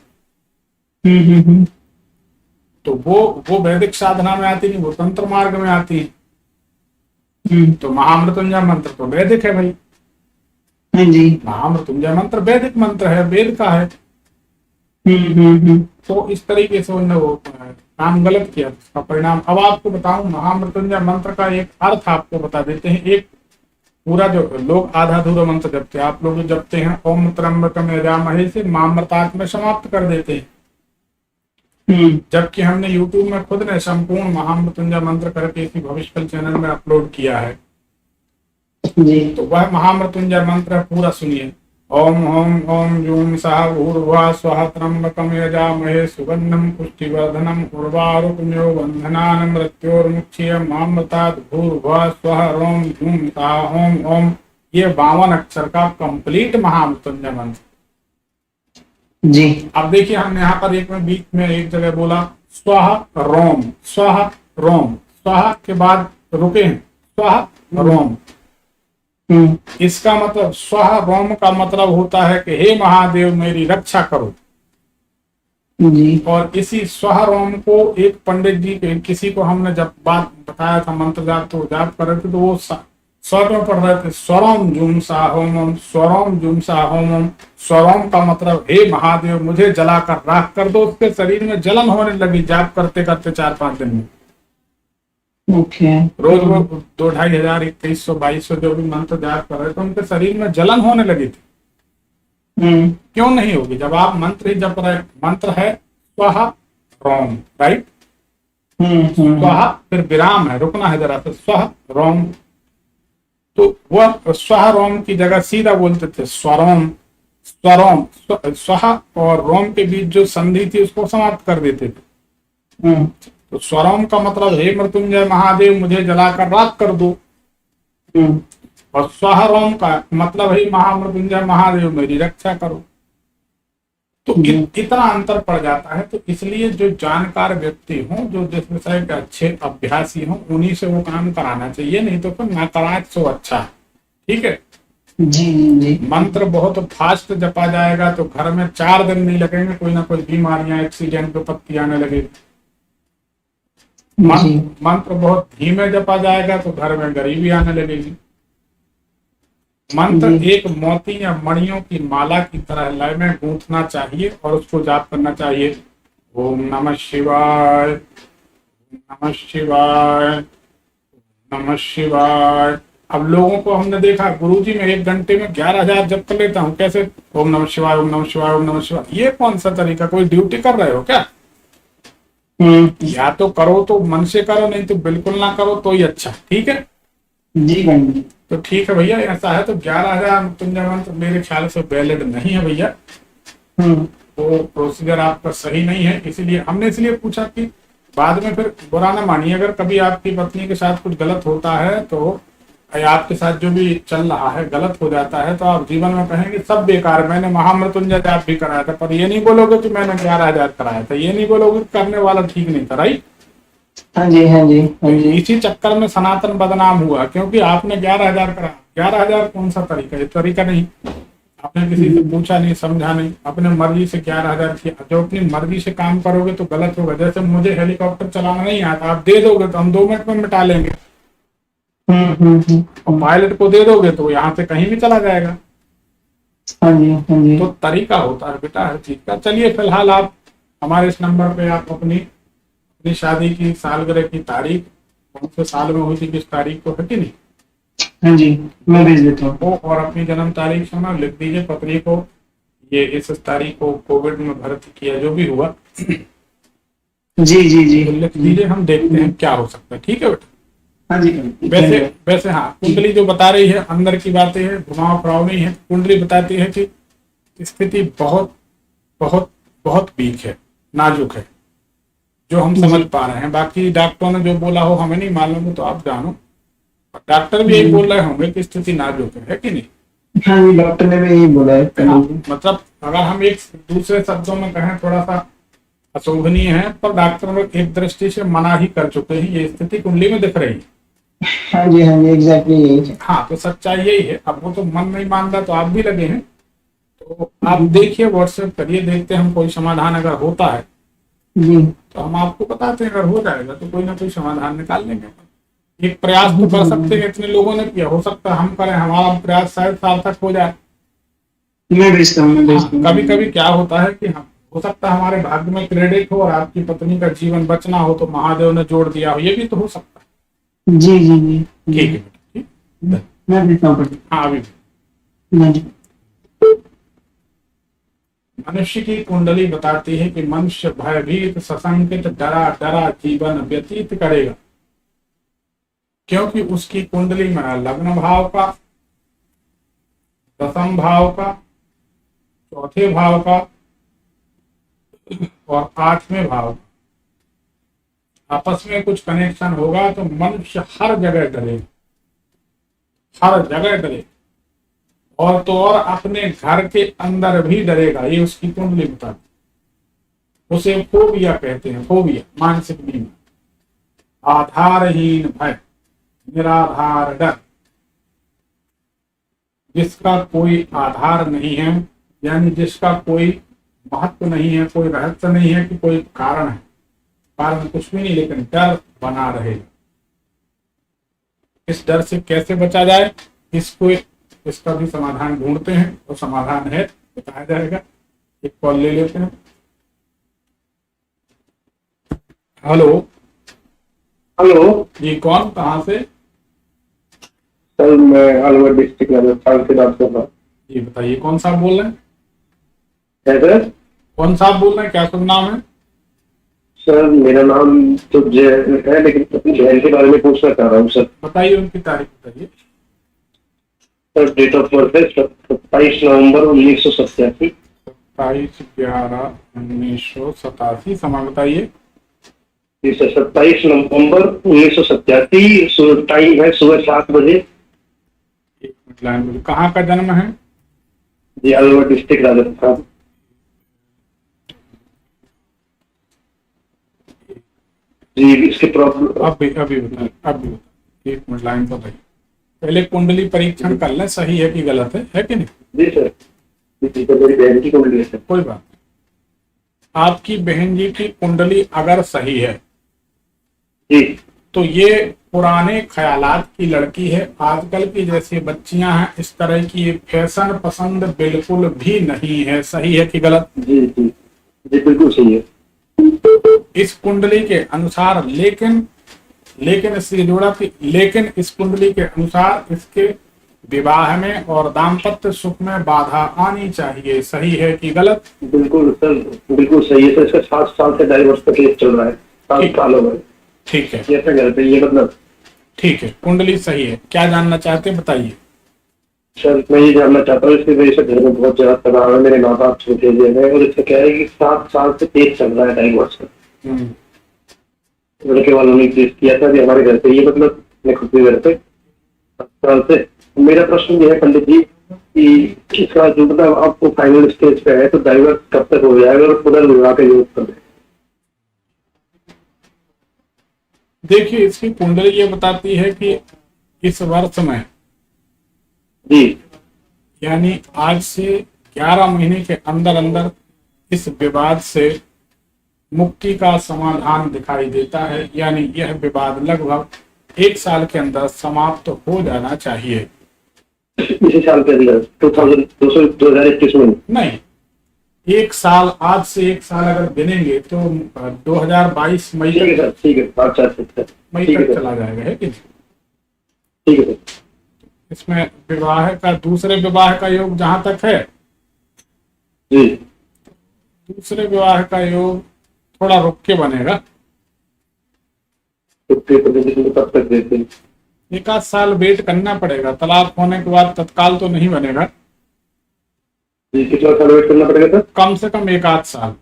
तो वो वैदिक साधना में आती नहीं, वो तंत्र मार्ग में आती है। तो महामृत्युंजय मंत्र तो वैदिक है भाई। हाँ जी। महामृत्युंजय मंत्र वैदिक मंत्र है, वेद का है। तो इस तरीके से उन्होंने वो काम गलत किया, इसका परिणाम अब आपको बताऊं। महामृत्युंजय मंत्र का एक अर्थ आपको बता देते हैं। एक पूरा जो लोग आधा अधूरा मंत्र जपते हैं, आप लोग जो जपते हैं ओम त्र्यंबकम यजामहे से मामृतात् में समाप्त कर देते हैं, जबकि हमने YouTube में खुद ने संपूर्ण महामृत्युंजय मंत्र करके इसी भविष्य चैनल में अपलोड किया है। तो वह महामृत्युंजय मंत्र पूरा सुनिए। ओम ओम ओम जूम सह भूर्भुवः स्वः त्र्यंबकम यजामहे सुगंधम पुष्टिवर्धनम उर्वारुकम्यो बंधनान् मृत्योर्मुक्षीयमामृतात् भूर्भुवः स्वः रोम जूम सह ओम ओम। ये 52 अक्षर का कंप्लीट महामृत्युंजय मंत्र जी। अब देखिए, हमने यहाँ पर एक में बीच में एक जगह बोला स्वः रोम, स्वः रोम, स्वः के बाद रुके हैं स्वः रोम। इसका मतलब स्वः रोम का मतलब होता है कि हे महादेव मेरी रक्षा करो जी। और इसी स्वः रोम को एक पंडित जी के किसी को हमने जब बात बताया था मंत्र जाप, तो जाप कर रहे थे तो वो स्वर में पढ़ रहे थे स्वरोम जूम सा होम, स्वरोम जूम सा होम। स्वरोम का मतलब हे महादेव मुझे जलाकर राख कर दो। उसके शरीर में जलन होने लगी जाप करते करते 4-5 दिन में। रोज वो 2,500, 2,100, 2,200 जो भी मंत्र जाप कर रहे थे, उनके शरीर में जलन होने लगी थी। क्यों नहीं होगी जब आप मंत्र ही जप रहे। मंत्र है स्वः रोम, राइट। स्वः फिर विराम है, रुकना है जरा सा, स्वः रोम। तो वह स्वः रोम की जगह सीधा बोलते थे स्वरोम, स्वरोम। स्वः और रोम के बीच जो संधि थी उसको समाप्त कर देते थे। तो स्वरोम का मतलब हे मृत्युंजय महादेव मुझे जलाकर राख कर दो, और स्वः रोम का मतलब है महामृत्युंजय महादेव मेरी रक्षा करो। तो इतना अंतर पड़ जाता है। तो इसलिए जो जानकार व्यक्ति हों, जो जिस विषय के अच्छे अभ्यासी हों, उन्हीं से वो काम कराना चाहिए, नहीं तो फिर ना कराए तो अच्छा। ठीक है जी जी। मंत्र बहुत फास्ट जपा जाएगा तो घर में 4 दिन नहीं लगेंगे, कोई ना कोई बीमारियां, एक्सीडेंट पे पत्ती आने लगेगी। मंत्र बहुत धीमे जपा जाएगा तो घर में गरीबी आने लगेगी। मंत्र एक मोती या मणियों की माला की तरह लय में गूंथना चाहिए और उसको जाप करना चाहिए। ओम नमः शिवाय, नमः शिवाय, नमः शिवाय। अब लोगों को हमने देखा गुरुजी में 1 घंटे में 11,000 जप कर लेता हूँ। कैसे? ओम नमः शिवाय, ओम नमः शिवाय, ओम नमः शिवाय। ये कौन सा तरीका? कोई ड्यूटी कर रहे हो क्या? या तो करो तो मन से करो, नहीं तो बिल्कुल ना करो तो ही अच्छा। ठीक है जी पंडित जी। तो ठीक है भैया, ऐसा है तो 11,000 मृत्युंजय मंत्र मेरे ख्याल से वैलिड नहीं है भैया। तो प्रोसीजर आपका सही नहीं है, इसीलिए हमने पूछा कि बाद में फिर बुरा ना मानिए, अगर कभी आपकी पत्नी के साथ कुछ गलत होता है तो आपके साथ जो भी चल रहा है गलत हो जाता है तो आप जीवन में कहेंगे सब बेकार, मैंने महामृत्युंजय जाप भी कराया था, पर ये नहीं बोलोगे कि मैंने 11,000 कराया था, ये नहीं बोलोगे करने वाला ठीक नहीं था। राइट? हाँ जी हाँ जी हाँ जी। इसी चक्कर में सनातन बदनाम हुआ, क्योंकि आपने 11,000 कराया। 11,000 कौन सा तरीका? ये तरीका नहीं, आपने किसी से पूछा नहीं, समझा नहीं, अपने मर्जी से 11,000 किया। जो अपनी मर्जी से काम करोगे तो गलत होगा। जैसे मुझे हेलीकॉप्टर चलाना नहीं आता, आप दे दोगे तो हम 2 मिनट में मिटा लेंगे, और पायलट को दे दोगे तो यहाँ से कहीं भी चला जाएगा। हाँ जी हाँ जी। तो तरीका होता है बेटा हर चीज का। चलिए फिलहाल आप हमारे इस नंबर पे आप अपनी शादी की सालगिरह की तारीख, कौन से साल में हुई थी, किस तारीख को, है कि नहीं, हाँ जी मैं भेज देता हूँ। वो और अपनी जन्म तारीख सुना लिख दीजिए पत्नी को। ये इस तारीख को कोविड में भर्ती किया, जो भी हुआ जी जी जी। तो लिख दीजिए, हम देखते हैं क्या हो सकता है। ठीक है बेटा? हाँ जी। वैसे हाँ, कुंडली जो बता रही है अंदर की बातें है, घुमाव फिराव नहीं है। कुंडली बताती है कि स्थिति बहुत बहुत बहुत वीक है, नाजुक है, जो हम समझ पा रहे हैं। बाकी डॉक्टरों ने जो बोला हो हमें नहीं मालूम, हो तो आप जानो, डॉक्टर भी यही बोल रहे होंगे कि स्थिति नाजुक है कि नहीं? हाँ जी डॉक्टर ने भी यही बोला है। मतलब अगर हम एक दूसरे शब्दों में कहें थोड़ा सा अशोभनीय है, पर डॉक्टर लोग एक दृष्टि से मना ही कर चुके हैं, ये स्थिति कुंडली में दिख रही है। हाँ जी एग्जैक्टली यही है। हाँ तो सच्चाई यही है। अब वो तो मन नहीं मान रहा तो आप भी लगे हैं, तो आप देखिए, व्हाट्सएप करिए, देखते हैं हम कोई समाधान अगर होता है जी तो हम आपको बताते हैं। अगर हो जाएगा तो कोई ना कोई समाधान निकाल लेंगे। एक प्रयास तो कर सकते हैं, इतने लोगों ने किया, हो सकता है हम करें, हमारा प्रयास शायद सार्थक हो जाए। मैं भेजता हूँ। कभी कभी क्या होता है कि हम, हो सकता है हमारे भाग्य में क्रेडिट हो और आपकी पत्नी का जीवन बचना हो तो महादेव ने जोड़ दिया हो, ये भी तो हो सकता है। जी जी जी। ठीक है बेटा, ठीक। मैं भेजता हूँ। हाँ अभी हाँ जी। मनुष्य की कुंडली बताती है कि मनुष्य भयभीत, सशंकित, डरा डरा जीवन व्यतीत करेगा, क्योंकि उसकी कुंडली में लग्न भाव का, दशम भाव का, चौथे भाव का और 8वें भाव का आपस में कुछ कनेक्शन होगा, तो मनुष्य हर जगह डरेगा, हर जगह डरेगा, और तो और अपने घर के अंदर भी डरेगा। ये उसकी कुंडली बताती, उसे फोबिया कहते हैं, फोबिया, मानसिक बीमारी, आधारहीन भय, निराधार डर, जिसका कोई आधार नहीं है, यानी जिसका कोई महत्व नहीं है, कोई रहस्य नहीं है कि कोई कारण है, कारण कुछ भी नहीं, लेकिन डर बना रहेगा। इस डर से कैसे बचा जाए, इसका भी समाधान ढूंढते हैं, और समाधान है, बताया जाएगा। एक कॉल ले लेते हैं। हेलो हेलो जी, कौन, कहाँ से? सर, मैं अलवर डिस्ट्रिक्ट राजस्थान से बात कर रहा हूँ। जी बताइए, कौन साहब बोल रहे हैं? है सर? कौन साहब बोल रहे हैं, क्या शुभ नाम है? सर मेरा नाम तो जय है, लेकिन अपनी बहन के बारे में पूछना चाह रहा हूँ सर। बताइए, उनकी तारीख बताइए। सर डेट ऑफ बर्थ है 27 नवंबर 1987। 27/11/1987। समय बताइए। जी सर, 27 नवंबर 1987। टाइम है सुबह 7 बजे। एक मिनट लाइन में। कहाँ का जन्म है? जी अलवर डिस्ट्रिक्ट राजस्थान। जी इसके प्रॉब्लम अभी बताइए, अभी बताइए, एक मिनट लाइन पर बताइए। पहले कुंडली परीक्षण कर लें, सही है कि गलत है कि नहीं? जी सर। जी तो मेरी बहन की कुंडली है सर। कोई बात नहीं। आपकी बहन जी की कुंडली अगर सही है जी तो ये पुराने ख्यालात की लड़की है। आजकल की जैसी बच्चियां हैं इस तरह की ये फैशन पसंद बिल्कुल भी नहीं है। सही है कि गलत? जी जी जी बिल्कुल सही है। इस कुंडली के अनुसार, लेकिन इससे जोड़ा कि लेकिन इस कुंडली के अनुसार इसके विवाह में और दाम्पत्य सुख में बाधा आनी चाहिए। सही है कि गलत? बिल्कुल सर, बिल्कुल सही है सर। इसका 7 साल से डाइवोर्स का केस चल रहा है। 7 साल हो गए। ठीक है, ये ऐसा घर पे ये मतलब ठीक है, कुंडली सही है। क्या जानना चाहते हैं बताइए। सर मैं ये जानना चाहता हूँ, इसकी वजह से घर में बहुत ज्यादा तनाव है। मेरे माँ बाप छोटे हुए हैं और इससे कह रहे हैं कि 7 साल से केस चल रहा है डाइवोर्स का। हम्म, लड़के वालों ने केस किया था कि हमारे घर पे ये मतलब मैं खुद के घर पे 7 साल से। मेरा प्रश्न ये है पंडित जी कि इसका जो मतलब आपको फाइनल स्टेज पे है तो डाइवोर्स कब तक हो जाएगा और पुनर्विवाह का योग कब है? देखिए इसकी कुंडली ये बताती है कि इस वर्ष में, जी यानी आज से 11 महीने के अंदर अंदर इस विवाद से मुक्ति का समाधान दिखाई देता है। यानी यह विवाद लगभग 1 साल के अंदर समाप्त हो जाना चाहिए। इसी साल के अंदर 2021 में? नहीं, 1 साल, आज से 1 साल अगर गिनेंगे तो 2022 मई ठीक है तक, सर, ठीक है। अच्छा मई ठीक है तक सर, चला जाएगा, है कि नहीं? ठीक है सर। इसमें विवाह का, दूसरे विवाह का योग जहां तक है, जी दूसरे विवाह का योग थोड़ा रुक के बनेगा। तो कब तक देते हैं? 1 साल वेट करना पड़ेगा। तलाक होने के बाद तत्काल तो नहीं बनेगा, जी कितना साल वेट करना पड़ेगा सर? कम से कम 1 साल।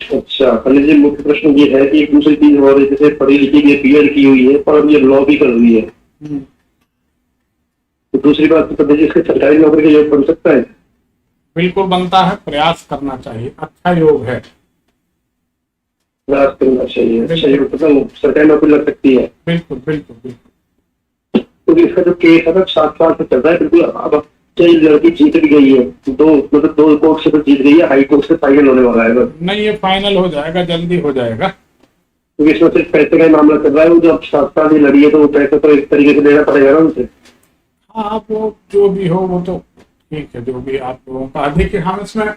अच्छा पंडित जी, मुख्य प्रश्न ये है कि एक दूसरी चीज हो रही है, जैसे पढ़ी लिखी की पीएड की हुई है पर अब ये लॉ भी कर रही है। तो दूसरी बात तो पंडित जी, इसके सरकारी नौकरी का योग बन सकता है? बिल्कुल बनता है, प्रयास करना चाहिए, अच्छा योग है। प्रयास करना चाहिए। अच्छा योग, मतलब सरकारी नौकरी लग सकती है? बिल्कुल बिल्कुल बिल्कुल। क्योंकि इसका जो केस है ना 7 साल से चल रहा है बिल्कुल। अब चाहे लड़की जीत भी गई है, 2 कोर्ट से तो जीत गई है, हाई कोर्ट से फाइनल होने वाला है बस। नहीं, ये फाइनल हो जाएगा, जल्दी हो जाएगा। क्योंकि इसमें सिर्फ पैसे का ही मामला चल रहा है। वो जब 7 साल की लड़ी है तो वो पैसे तो इस तरीके से देना पड़ेगा ना उनसे। हाँ, वो जो भी हो वो तो ठीक है, जो भी आप लोगों का। देखिए हम इसमें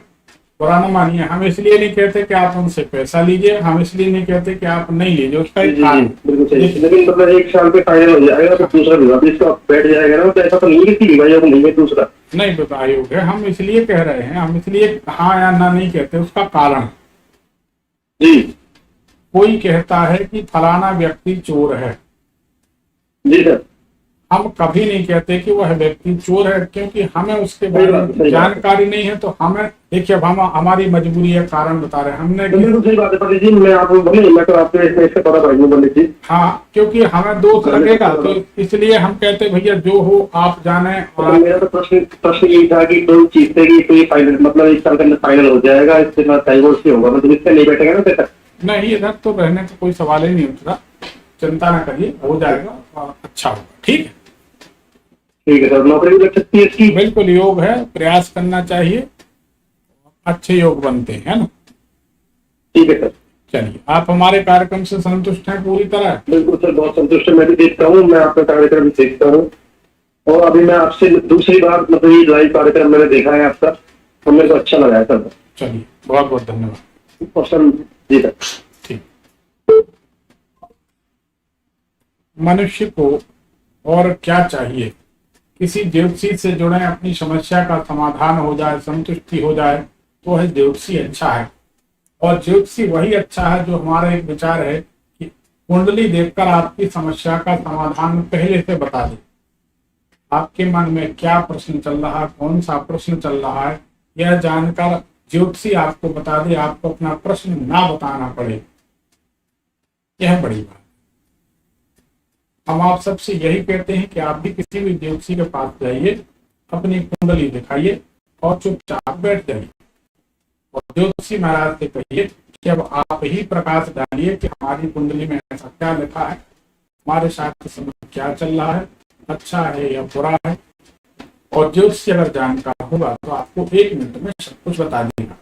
बुरा न मानिए, हम इसलिए नहीं कहते कि आप उनसे पैसा लीजिए, हम इसलिए नहीं कहते कि आप नहीं लीजिए, उसका एक कारण। बिल्कुल सही। लेकिन मतलब 1 साल पे फाइनल हो जाएगा तो दूसरा विवाह इसका बैठ जाएगा ना, तो ऐसा तो नहीं है कि विवाह योग नहीं है दूसरा? नहीं, विवाह योग है। हम इसलिए कह रहे हैं, हम इसलिए हाँ या ना नहीं कहते, उसका कारण। जी कोई कहता है कि फलाना व्यक्ति चोर है, जी सर। हम कभी नहीं कहते कि वह व्यक्ति चोर है, क्योंकि हमें उसके बारे में जानकारी नहीं है। तो हमें देखिए, अब हम हमारी मजबूरी है, कारण बता रहे हैं हमने कि बिल्कुल सही बात है पंडित जी। मैं आपको बोले, मैं तो आपके इससे बड़ा भाई हूँ पंडित जी। हाँ, क्योंकि हमें दोष लगेगा तो इसलिए हम कहते भैया जो हो आप जाने। और और मेरा तो प्रश्न यही था कि कोई चीज से कि कोई फाइनल, मतलब 1 साल के अंदर फाइनल हो जाएगा, इसके बाद डाइवोर्स ही होगा, मतलब इससे नहीं बैठेगा ना पैसा? नहीं, इधर तो रहने का कोई सवाल ही नहीं उठता, चिंता ना करिए, हो जाएगा और अच्छा होगा। ठीक है, ठीक है सर। नौकरी भी लग सकती है इसकी? बिल्कुल योग है, प्रयास करना चाहिए, अच्छे योग बनते हैं ना। ठीक है सर। चलिए, आप हमारे कार्यक्रम से संतुष्ट हैं पूरी तरह? बिल्कुल सर, बहुत संतुष्ट है। मैं भी देखता हूँ, मैं आपका कार्यक्रम भी देखता हूँ। और अभी मैं आपसे दूसरी बार, मतलब ये लाइव कार्यक्रम मैंने देखा है आपका, तो मेरे को अच्छा लगा है सर। चलिए, बहुत बहुत धन्यवाद। और सर जी सर। ठीक। मनुष्य को और क्या चाहिए? किसी ज्योतिषी से जुड़े, अपनी समस्या का समाधान हो जाए, संतुष्टि हो जाए, तो वह ज्योतिषी अच्छा है। और ज्योतिषी वही अच्छा है जो, हमारा एक विचार है कि कुंडली देखकर आपकी समस्या का समाधान पहले से बता दे। आपके मन में क्या प्रश्न चल रहा है, कौन सा प्रश्न चल रहा है, यह जानकर ज्योतिषी आपको बता दे, आपको अपना प्रश्न ना बताना पड़े। यह बड़ी बात। हम आप सबसे यही कहते हैं कि आप भी किसी भी ज्योतिषी के पास जाइए, अपनी कुंडली दिखाइए और चुपचाप बैठ जाइए और ज्योतिषी महाराज से कहिए कि अब आप ही प्रकाश डालिए कि हमारी कुंडली में ऐसा क्या लिखा है, हमारे साथ इस समय क्या चल रहा है, अच्छा है या बुरा है। और ज्योतिषी अगर जानकार होगा तो आपको 1 मिनट में सब कुछ बता देगा,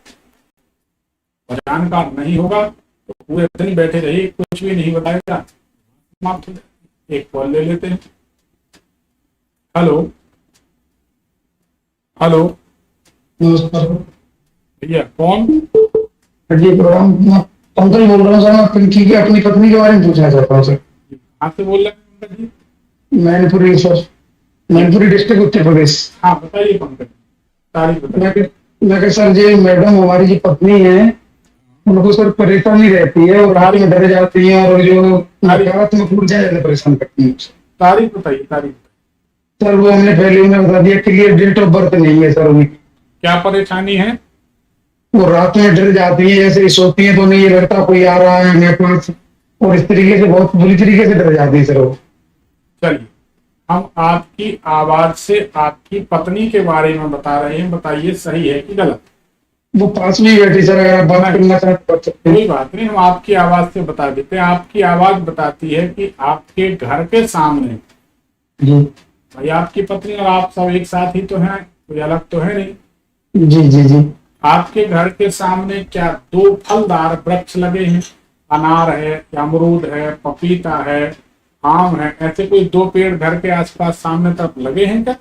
और जानकार नहीं होगा तो पूरे दिन बैठे रहिए, कुछ भी नहीं बताएगा, समाप्त हो जाए। एक कॉल ले लेते हैं। हेलो हेलो, नमस्कार भैया कौन? जी प्रोग्राम पंकज बोल रहा हूँ सर। मैं पिंकी की अपनी पत्नी के बारे में पूछना चाहता हूँ सर। कहाँ से बोल रहे हैं पंकज जी? Mainpuri sir, Mainpuri district Uttar Pradesh. हाँ बताइए पंकज, तारीख बताइए। मैं कह सर, जी मैडम हमारी जो पत्नी है उनको सर परेशानी रहती है और रात में डर जाती है और जो नकारात्मक ऊर्जा ज्यादा परेशान करती है। तारीख बताइए, तारीख। सर वो हमने पहले उन्हें बता दिया, क्लियर डेट ऑफ बर्थ नहीं है सर उनकी। क्या परेशानी है? वो रात में डर जाती है, जैसे ही सोती है तो उन्हें ये लगता कोई आ रहा है मेरे पास, और इस तरीके से बहुत बुरी तरीके से डर जाती है सर वो। चलिए, हम आपकी आवाज से आपकी पत्नी के बारे में बता रहे हैं, बताइए सही है कि गलत? वो पास में ही बैठी सर, अगर आप बात करना चाहें तो कर सकते हैं। कोई बात नहीं, हम आपकी आवाज से बता देते हैं। आपकी आवाज बताती है कि आपके घर के सामने, जी भाई आपकी पत्नी और आप सब एक साथ ही तो हैं, कोई अलग तो है नहीं। जी जी जी। आपके घर के सामने क्या 2 फलदार वृक्ष लगे हैं? अनार है या अमरूद है, पपीता है, आम है, ऐसे कोई 2 पेड़ घर के आसपास सामने तरफ लगे हैं क्या?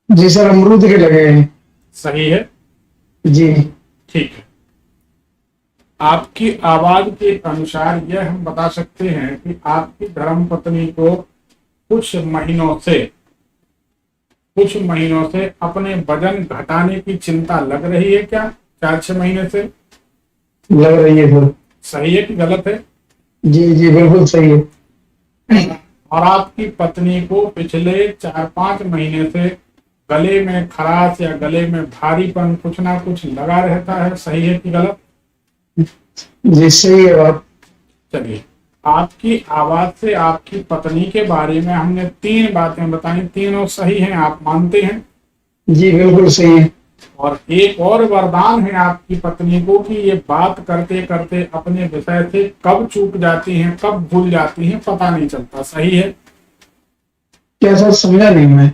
जी सर, अमरूद के लगे हैं। सही है जी ठीक है। आपकी आवाज के अनुसार यह हम बता सकते हैं कि आपकी धर्मपत्नी को कुछ महीनों से अपने वजन घटाने की चिंता लग रही है क्या? 4-6 महीने से लग रही है सर। सही है कि गलत है? जी जी बिल्कुल सही है। और आपकी पत्नी को पिछले 4-5 महीने से गले में खराश या गले में भारीपन कुछ ना कुछ लगा रहता है, सही है कि गलत? जी सही है बात। चलिए, आपकी आवाज से आपकी पत्नी के बारे में हमने 3 बातें बताई, तीनों सही हैं, आप मानते हैं? जी बिल्कुल सही है। और एक और वरदान है आपकी पत्नी को कि ये बात करते करते अपने विषय से कब चूक जाती हैं, कब भूल जाती हैं, पता नहीं चलता, सही है? क्या सर, समझा नहीं मैं।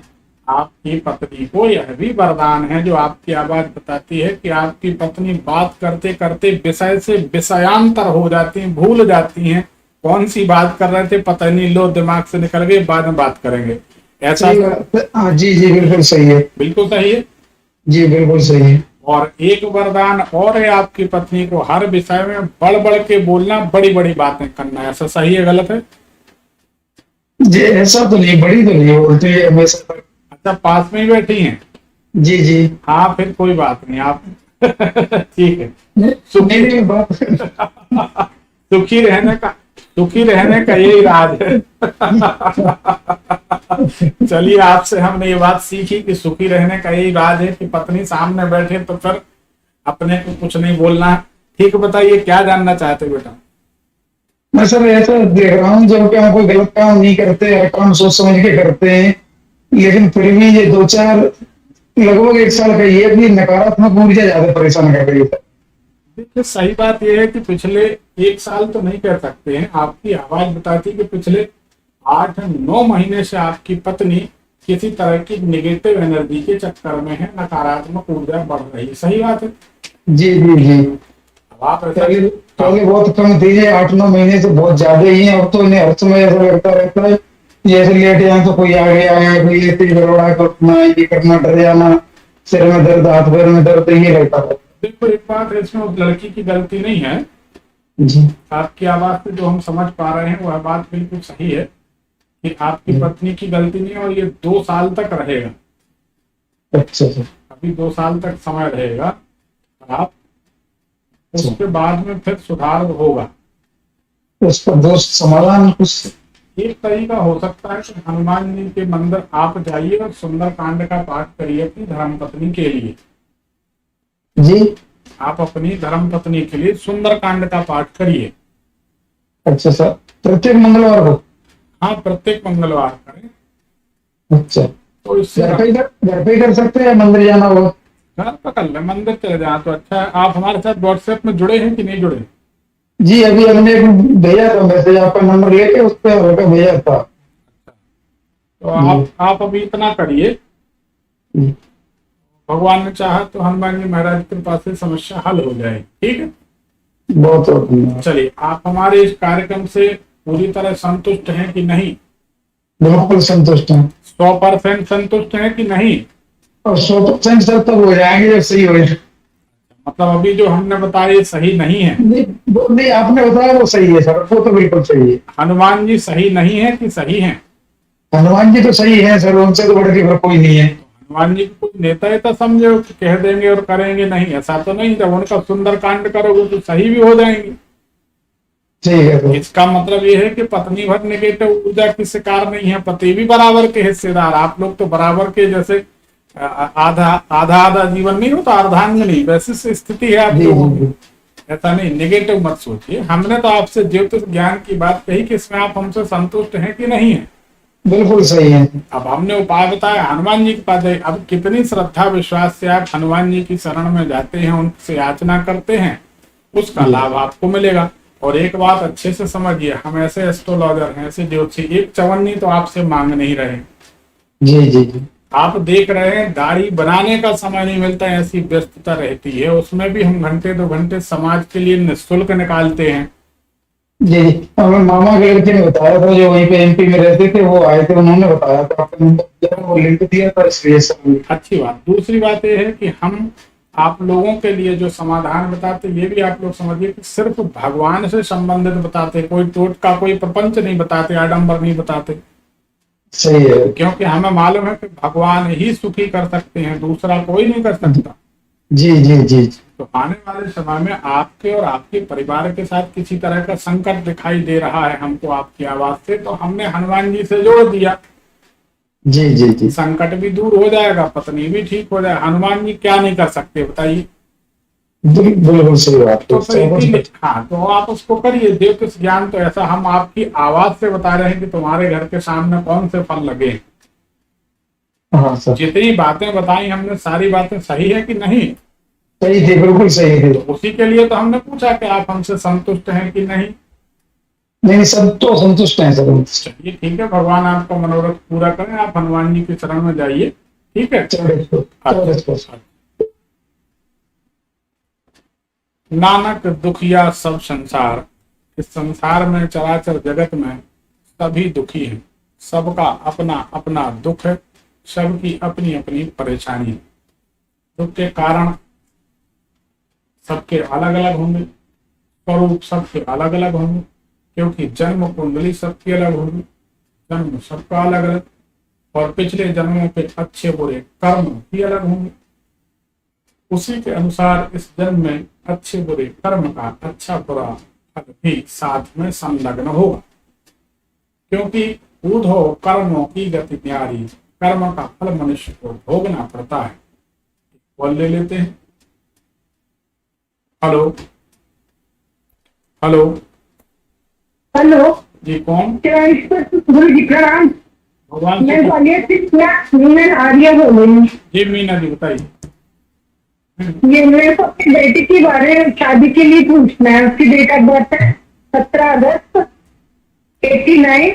आपकी पत्नी को यह भी वरदान है जो आपकी आवाज बताती है कि आपकी पत्नी बात करते करते विषय से विषयांतर हो जाती हैं, भूल जाती हैं, कौन सी बात कर रहे थे पता नहीं, लो दिमाग से निकल गए, बाद में बात करेंगे, ऐसा? हाँ जी जी बिल्कुल सही है। बिल्कुल सही है। जी बिल्कुल सही है। और एक वरदान और है आपकी पत्नी को, हर विषय में बढ़ बढ़ के बोलना, बड़ी बड़ी बातें करना, ऐसा सही है गलत है? जी ऐसा तो नहीं, बड़ी तो नहीं बोलती है हमेशा। अच्छा, पास में ही बैठी हैं? जी जी। हाँ फिर कोई बात नहीं, आप ठीक है। मेरी बात सुखी रहने का यही राज है। चलिए, आपसे हमने ये बात सीखी कि सुखी रहने का यही राज है कि पत्नी सामने बैठे तो फिर अपने को कुछ नहीं बोलना है। ठीक, बताइए क्या जानना चाहते बेटा? मैं सर ऐसा देख रहा हूँ, जब कि हम कोई गलत काम नहीं करते, हर काम सोच समझ के करते हैं, लेकिन फिर भी ये 2-4 लगभग 1 साल का ये भी नकारात्मक ऊर्जा ज्यादा परेशान कर रही है। देखिए, सही बात यह है कि पिछले 1 साल तो नहीं कह सकते हैं, आपकी आवाज बताती है कि पिछले 8-9 महीने से आपकी पत्नी किसी तरह की निगेटिव एनर्जी के चक्कर में है, नकारात्मक ऊर्जा बढ़ रही है, सही बात है? जी जी जी। अब आप पहले बहुत कम थी, 8-9 महीने से बहुत ज्यादा ही है। अब तो इन्हें हर समय ऐसा लगता रहता है जैसे लेट जाए तो कोई आ गया है, कोई ऐसे गड़बड़ा करना, ये करना, डर जाना, सिर में दर्द, हाथ पैर में दर्द, ये रहता है। देखो, एक बात है, इसमें उस लड़की की गलती नहीं है जी। आपकी आवाज से जो हम समझ पा रहे हैं वह बात बिल्कुल सही है कि आपकी पत्नी की गलती नहीं है, और ये 2 साल तक रहेगा। अच्छा सर। अभी 2 साल तक समय रहेगा, आप उसके बाद में फिर सुधार होगा। उसका दोस्त समाधान कुछ एक तरीका हो सकता है कि हनुमान जी के मंदिर आप जाइए और सुंदर कांड का पाठ करिए अपनी धर्मपत्नी के लिए। जी। आप अपनी धर्मपत्नी के लिए सुंदर कांड का पाठ करिए। अच्छा सर, प्रत्येक मंगलवार को? हाँ, प्रत्येक मंगलवार करें। अच्छा, तो इससे घर पे ही कर सकते हैं या मंदिर जाना होगा? घर पर कर ले, मंदिर चले जाए तो अच्छा है। आप हमारे साथ व्हाट्सएप में जुड़े हैं कि नहीं जुड़े? जी, अभी हमने भेजा था मैसेज, आपका नंबर लेके उस पर भेजा था। तो आप अभी इतना करिए, भगवान ने चाहा तो हनुमान जी महाराज की कृपा से समस्या हल हो जाए। ठीक है, बहुत बहुत। चलिए, आप हमारे इस कार्यक्रम से पूरी तरह संतुष्ट हैं कि नहीं? बिल्कुल संतुष्ट हैं। 100% संतुष्ट हैं कि नहीं? और 100% सर तब हो जाएंगे जब सही हो जाए। मतलब अभी जो हमने बताया सही नहीं है? नहीं, आपने बताया वो सही है सर, वो तो बिल्कुल सही है। हनुमान जी सही नहीं है कि सही है? हनुमान जी तो सही है सर, उनसे तो बढ़ के फिर कोई नहीं है। हनुमान जी को कोई नेता ही तो समझो कि कह देंगे और करेंगे नहीं, ऐसा तो नहीं। जब उनका सुंदर कांड करोगे तो सही भी हो जाएंगे। ठीक है सर। इसका मतलब ये है कि पत्नी भर नेगेटिव ऊर्जा की शिकार नहीं है, पति भी बराबर के हिस्सेदार। आप लोग तो बराबर के, जैसे आधा आधा आधा जीवन नहीं होता, अर्धांगिनी, वैसी स्थिति है आप जी लोगों जी की। जी। ऐसा नहीं, नेगेटिव मत सोचिए। हमने तो आपसे ज्योतिष ज्ञान की बात कही कि इसमें आप हमसे संतुष्ट हैं कि नहीं है। बिल्कुल सही है। अब हमने उपाय बताया, हनुमान जी के पास जाइए। अब कितनी श्रद्धा विश्वास से आप हनुमान जी की शरण में जाते हैं, उनसे याचना करते हैं, उसका जी। लाभ आपको मिलेगा। और एक बात अच्छे से समझिए, हम ऐसे एस्ट्रोलॉजर हैं, ऐसे ज्योतिषी, एक चवन्नी तो आपसे मांग नहीं रहे। जी जी जी। आप देख रहे हैं दाढ़ी बनाने का समय नहीं मिलता, ऐसी व्यस्तता रहती है, उसमें भी हम घंटे 2 घंटे समाज के लिए निःशुल्क निकालते हैं। जी जी। हमें मामा के लड़के ने बताया था, जो वहीं पे एमपी में रहते थे, वो आए थे, उन्होंने बताया था, आपका नंबर दिया, वो लिंक दिया था, इसलिए सर। अच्छी बात। दूसरी बात यह है कि हम आप लोगों के लिए जो समाधान बताते, ये भी आप लोग समझिए कि सिर्फ भगवान से संबंधित बताते, कोई टोटका, कोई प्रपंच नहीं बताते, आडंबर नहीं बताते। सही है। क्योंकि हमें मालूम है कि भगवान ही सुखी कर सकते हैं, दूसरा कोई नहीं कर सकता। जी जी जी। तो आने वाले समय में आपके और आपके परिवार के साथ किसी तरह का संकट दिखाई दे रहा है हमको आपकी आवाज से, तो हमने हनुमान जी से जोड़ दिया। जी जी जी। संकट भी दूर हो जाएगा, पत्नी भी ठीक हो जाए। हनुमान जी क्या नहीं कर सकते बताइए? बिल्कुल सही बात तो है। फिर इसीलिए हाँ, तो आप उसको करिए। ज्योतिष ज्ञान तो ऐसा, हम आपकी आवाज से बता रहे हैं कि तुम्हारे घर के सामने कौन से फल लगे। हाँ सर। जितनी बातें बताई हमने, सारी बातें सही है कि नहीं? सही थी, बिल्कुल सही थी। तो उसी के लिए तो हमने पूछा कि आप हमसे संतुष्ट हैं कि नहीं। नहीं, सब तो संतुष्ट हैं सर। चलिए ठीक है, भगवान आपका मनोरथ पूरा करें। आप हनुमान जी की शरण में जाइए, ठीक है। चलो। नानक दुखिया सब संसार, इस संसार में, चराचर जगत में सभी दुखी हैं। सबका अपना अपना दुख है, सबकी अपनी अपनी परेशानी। दुख के कारण सबके अलग अलग होंगे, स्वरूप सबके अलग अलग होंगे, क्योंकि जन्म कुंडली सबकी अलग होगी, जन्म सबका अलग अलग, और पिछले जन्मों के अच्छे बुरे कर्म भी अलग होंगे। उसी के अनुसार इस जन्म में अच्छे बुरे कर्म का अच्छा बुरा फल भी साथ में संलग्न होगा। क्योंकि ऊर्ध्व कर्मों की गति न्यारी, कर्म का फल मनुष्य को भोगना पड़ता है। कॉल ले लेते हैं। हेलो हेलो हेलो जी, कौन? क्या प्रणाम। भगवान मैं से। ग्वालियर से मैं आर्या बोल रही हूँ। जी मीना जी बताइए। ये मेरे को अपनी बेटी के बारे में शादी के लिए पूछना है। उसकी डेट ऑफ बर्थ है 17 अगस्त 89।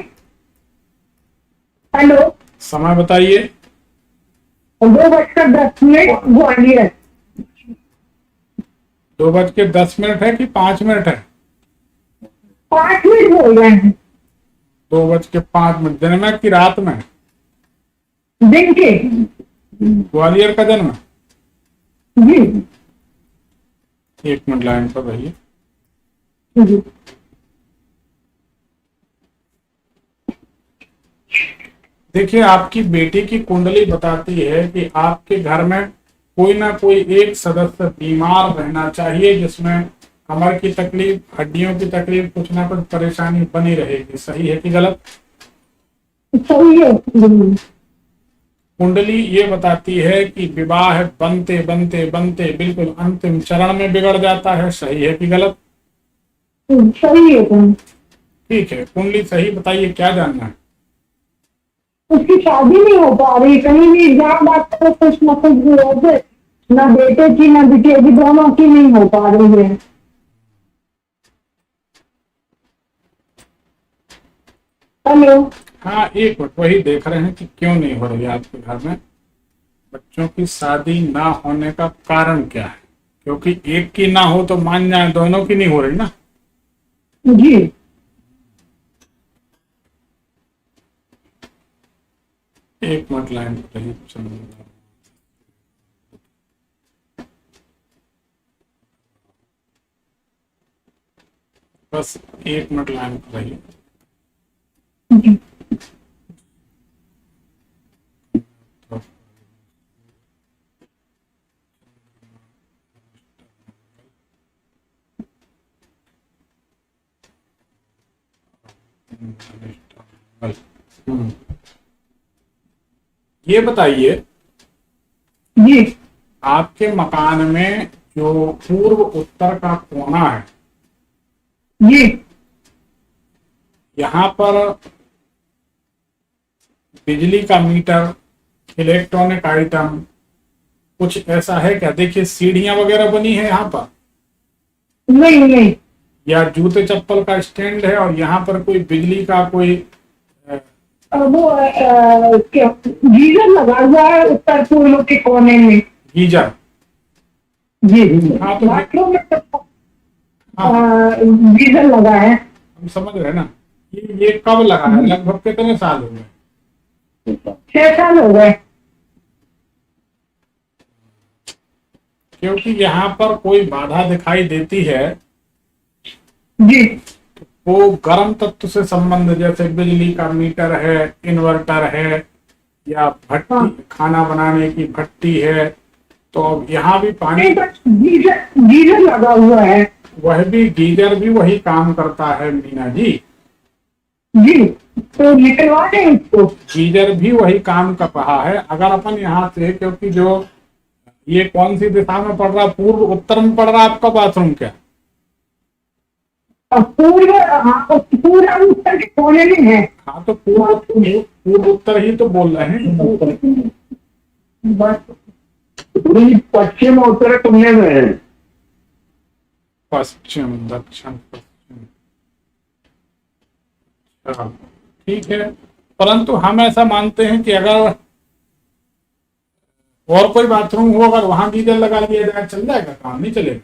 हेलो, समय बताइए। 2:10 ग्वालियर। 2:10 है कि 5 मिनट है? 5 मिनट बोल रहे हैं। 2:05 दिन में कि रात में? दिन के। ग्वालियर का जन्म? जी 1 मिनट लाइन पर रहिए। जी। देखिए, आपकी बेटी की कुंडली बताती है कि आपके घर में कोई ना कोई एक सदस्य बीमार रहना चाहिए, जिसमें कमर की तकलीफ, हड्डियों की तकलीफ, कुछ ना कुछ परेशानी बनी रहेगी। सही है कि गलत? सही है। कुंडली ये बताती है कि विवाह बनते बनते बनते बिल्कुल अंतिम चरण में बिगड़ जाता है। सही है कि गलत? सही है। ठीक है, कुंडली सही बताइए, क्या जानना है? उसकी शादी नहीं हो पा रही, कहीं भी एग्जाम बात करो कुछ न कुछ भी हो जाए, ना बेटे की ना बेटे की, दोनों की नहीं हो पा रही है। हेलो। हाँ, एक मिनट, वही देख रहे हैं कि क्यों नहीं हो रही है आपके घर में बच्चों की शादी। ना होने का कारण क्या है? क्योंकि एक की ना हो तो मान जाए, दोनों की नहीं हो रही ना। जी। एक मिनट लाइन पर रहिए, बस 1 मिनट लाइन पर रहिए। हम्म। ये बताइए, जी आपके मकान में जो पूर्व उत्तर का कोना है, जी यहाँ पर बिजली का मीटर, इलेक्ट्रॉनिक आइटम कुछ ऐसा है क्या? देखिए सीढ़ियां वगैरह बनी है यहाँ पर, नहीं नहीं या जूते चप्पल का स्टैंड है, और यहाँ पर कोई बिजली का कोई वो क्या गीजर लगा हुआ है उत्तर पूर्व के कोने में। गीजर? जी हाँ, तो बाथरूम में तो हाँ, गीजर लगा है। हम समझ रहे हैं ना। ये कब लगा है? लगभग कितने साल हो गए? 6 साल हो गए। क्योंकि यहाँ पर कोई बाधा दिखाई देती है, जी वो गर्म तत्व से संबंध, जैसे बिजली का मीटर है, इन्वर्टर है, या भट्टी, हाँ। खाना बनाने की भट्टी है, तो अब यहाँ भी पानी, नहीं, बस गीजर लगा हुआ है। वह भी गीजर भी वही काम करता है मीना जी। जी तो निकलवा दें इसको। गीजर भी वही काम कर रहा है। अगर अपन यहाँ से, क्योंकि जो ये कौन सी दिशा में पड़ रहा, पूर्व उत्तर में पड़ रहा है आपका बाथरूम क्या? अब पूरा उत्तर के कोने में है। हाँ, तो पूर्व उत्तर ही तो बोल रहे हैं। बस पूरी पश्चिम और उत्तर कोने में है। पश्चिम, दक्षिण, पश्चिम। अच्छा, ठीक है। परंतु हम ऐसा मानते हैं कि अगर और कोई बाथरूम हो, अगर वहां गीजर लगा लिया जाए, चल जाएगा काम? नहीं चलेगा?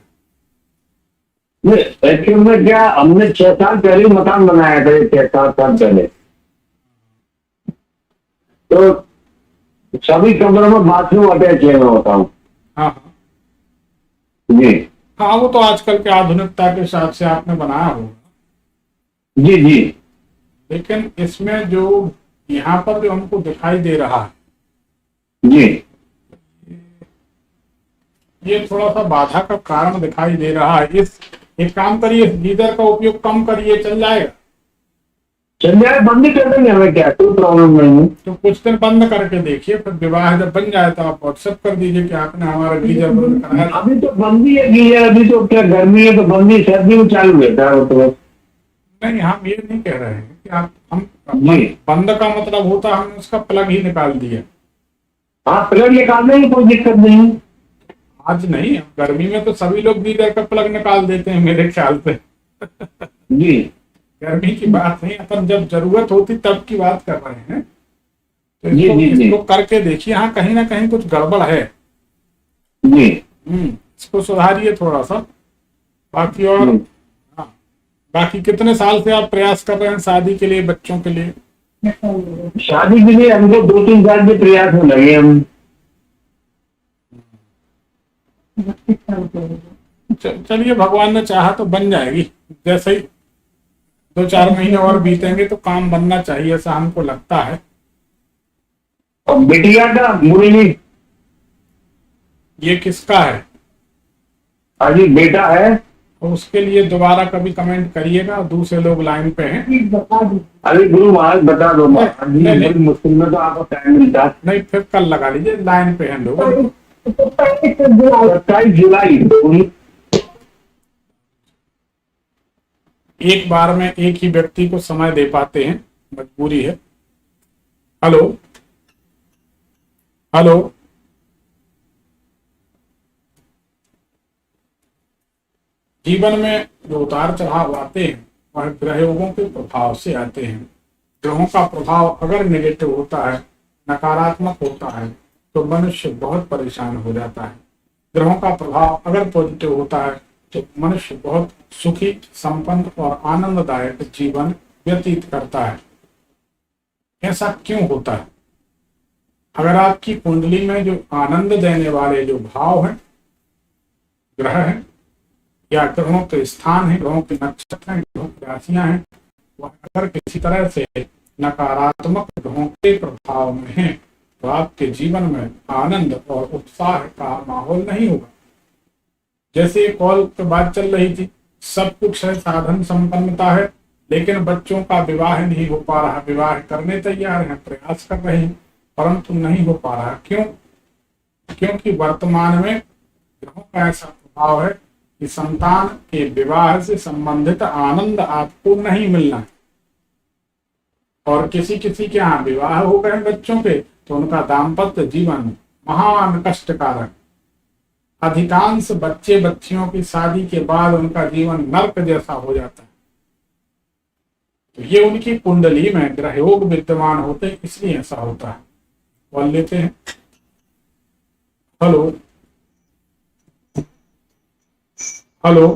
एक्चुअल में क्या, हमने 6 साल पहले मकान बनाया था, 6-7 साल पहले, तो सभी कमरों में बाथरूम अटैच है, मैं बताऊं। हाँ हाँ जी हाँ, वो तो आजकल के आधुनिकता के हिसाब से आपने बनाया होगा। जी जी लेकिन इसमें जो यहाँ पर जो हमको दिखाई दे रहा है, जी ये थोड़ा सा बाधा का कारण दिखाई दे रहा है। एक काम करिए, गीजर का उपयोग कम करिए, चल जाएगा? चल जाए, बंद ही कर देंगे, हमें क्या, कोई प्रॉब्लम नहीं है। तो कुछ दिन बंद करके देखिए, फिर विवाह जब बन जाए तो आप व्हाट्सएप कर दीजिए कि आपने हमारा गीजर बंद कराया था। अभी तो बंदी है गीजर, अभी तो क्या गर्मी है तो बंदी, सर्दी में चालू रहता है वो तो। नहीं, हम ये नहीं कह रहे हैं कि हम जी। बंद का मतलब होता है हमने उसका प्लग ही निकाल दिया। हाँ, प्लग निकाल देंगे, कोई दिक्कत नहीं। आज नहीं, गर्मी में तो सभी लोग गीजर का प्लग निकाल देते हैं मेरे ख्याल से। जी गर्मी की बात नहीं, अपन जब जरूरत होती तब की बात कर रहे हैं। तो जी, जी, जी। इसको करके देखिए, हाँ कहीं ना कहीं कुछ गड़बड़ है। जी इसको सुधारिए थोड़ा सा। बाकी और हाँ, बाकी कितने साल से आप प्रयास कर रहे हैं शादी के लिए, बच्चों के लिए? शादी के लिए हमको 2-3 साल के प्रयास में लगे हम। चलिए, भगवान ने चाहा तो बन जाएगी। जैसे ही 2-4 महीने और बीतेंगे तो काम बनना चाहिए, ऐसा हमको लगता है। और बिटिया का मुरली, ये किसका है? अभी बेटा है। तो उसके लिए दोबारा कभी कमेंट करिएगा, दूसरे लोग लाइन पे हैं। अभी गुरु महाराज बता दो, नहीं। बड़ी मुश्किल में तो आपको टाइम मिलता है। नहीं, फिर कल लगा लीजिए, लाइन पे हैं लोग। 27 जुलाई एक बार में एक ही व्यक्ति को समय दे पाते हैं, मजबूरी है। हेलो हेलो, जीवन में जो उतार चढ़ाव आते हैं वह ग्रहों के प्रभाव से आते हैं। ग्रहों का प्रभाव अगर नेगेटिव होता है, नकारात्मक होता है, तो मनुष्य बहुत परेशान हो जाता है। ग्रहों का प्रभाव अगर पॉजिटिव होता है तो मनुष्य बहुत सुखी, संपन्न और आनंददायक जीवन व्यतीत करता है। ऐसा क्यों होता है? अगर आपकी कुंडली में जो आनंद देने वाले जो भाव हैं, ग्रह हैं, या ग्रहों के स्थान हैं, ग्रहों के नक्षत्र हैं, ग्रहों की राशियां हैं, वह अगर किसी तरह से नकारात्मक ग्रहों के प्रभाव में हैं, तो आपके जीवन में आनंद और उत्साह का माहौल नहीं होगा। जैसे कॉल पे बात चल रही थी, सब कुछ है, साधन संपन्नता है, लेकिन बच्चों का विवाह नहीं हो पा रहा। विवाह करने तैयार हैं, प्रयास कर रहे हैं, परंतु नहीं हो पा रहा। क्यों? क्योंकि वर्तमान में ग्रहों का ऐसा प्रभाव है कि संतान के विवाह से संबंधित आनंद आपको नहीं मिलना है। और किसी किसी के यहाँ विवाह हो गए बच्चों के तो उनका दाम्पत्य जीवन महान कष्टकारक। अधिकांश बच्चे बच्चियों की शादी के बाद उनका जीवन नर्क जैसा हो जाता है। तो ये उनकी कुंडली में ग्रह योग विद्यमान होते हैं, इसलिए ऐसा होता है। बोल लेते हैं। हेलो हेलो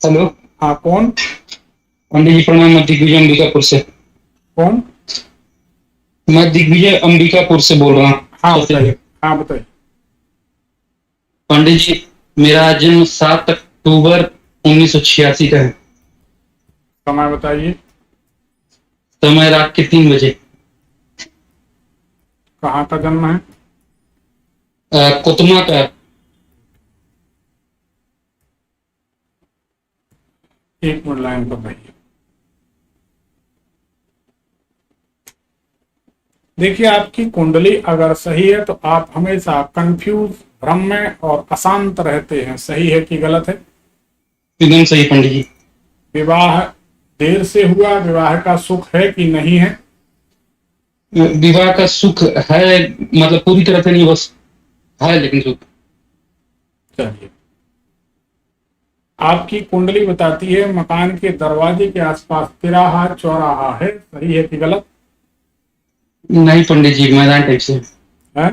हेलो, हाँ, कौन? पंडित जी प्रणाम। मैं दिग्विजय अंबिकापुर से। कौन? मैं दिग्विजय अंबिकापुर से बोल रहा हूँ। हाँ बताइए। हाँ बताइए। पंडित जी, मेरा जन्म 7 अक्टूबर 1986 का है। समय बताइए। समय रात के 3 बजे। कहाँ का जन्म है? कोतमा का। एक मिनट लाइन पर रहिए। देखिए, आपकी कुंडली अगर सही है तो आप हमेशा कंफ्यूज, भ्रम में और अशांत रहते हैं। सही है कि गलत है? एकदम सही पंडित जी। विवाह देर से हुआ, विवाह का सुख है कि नहीं है? विवाह का सुख है, मतलब पूरी तरह से नहीं, बस है, लेकिन सुख। चलिए, आपकी कुंडली बताती है मकान के दरवाजे के आसपास तिराहा चौराहा है। सही है कि गलत? नहीं पंडित जी, मैदान टाइप से है।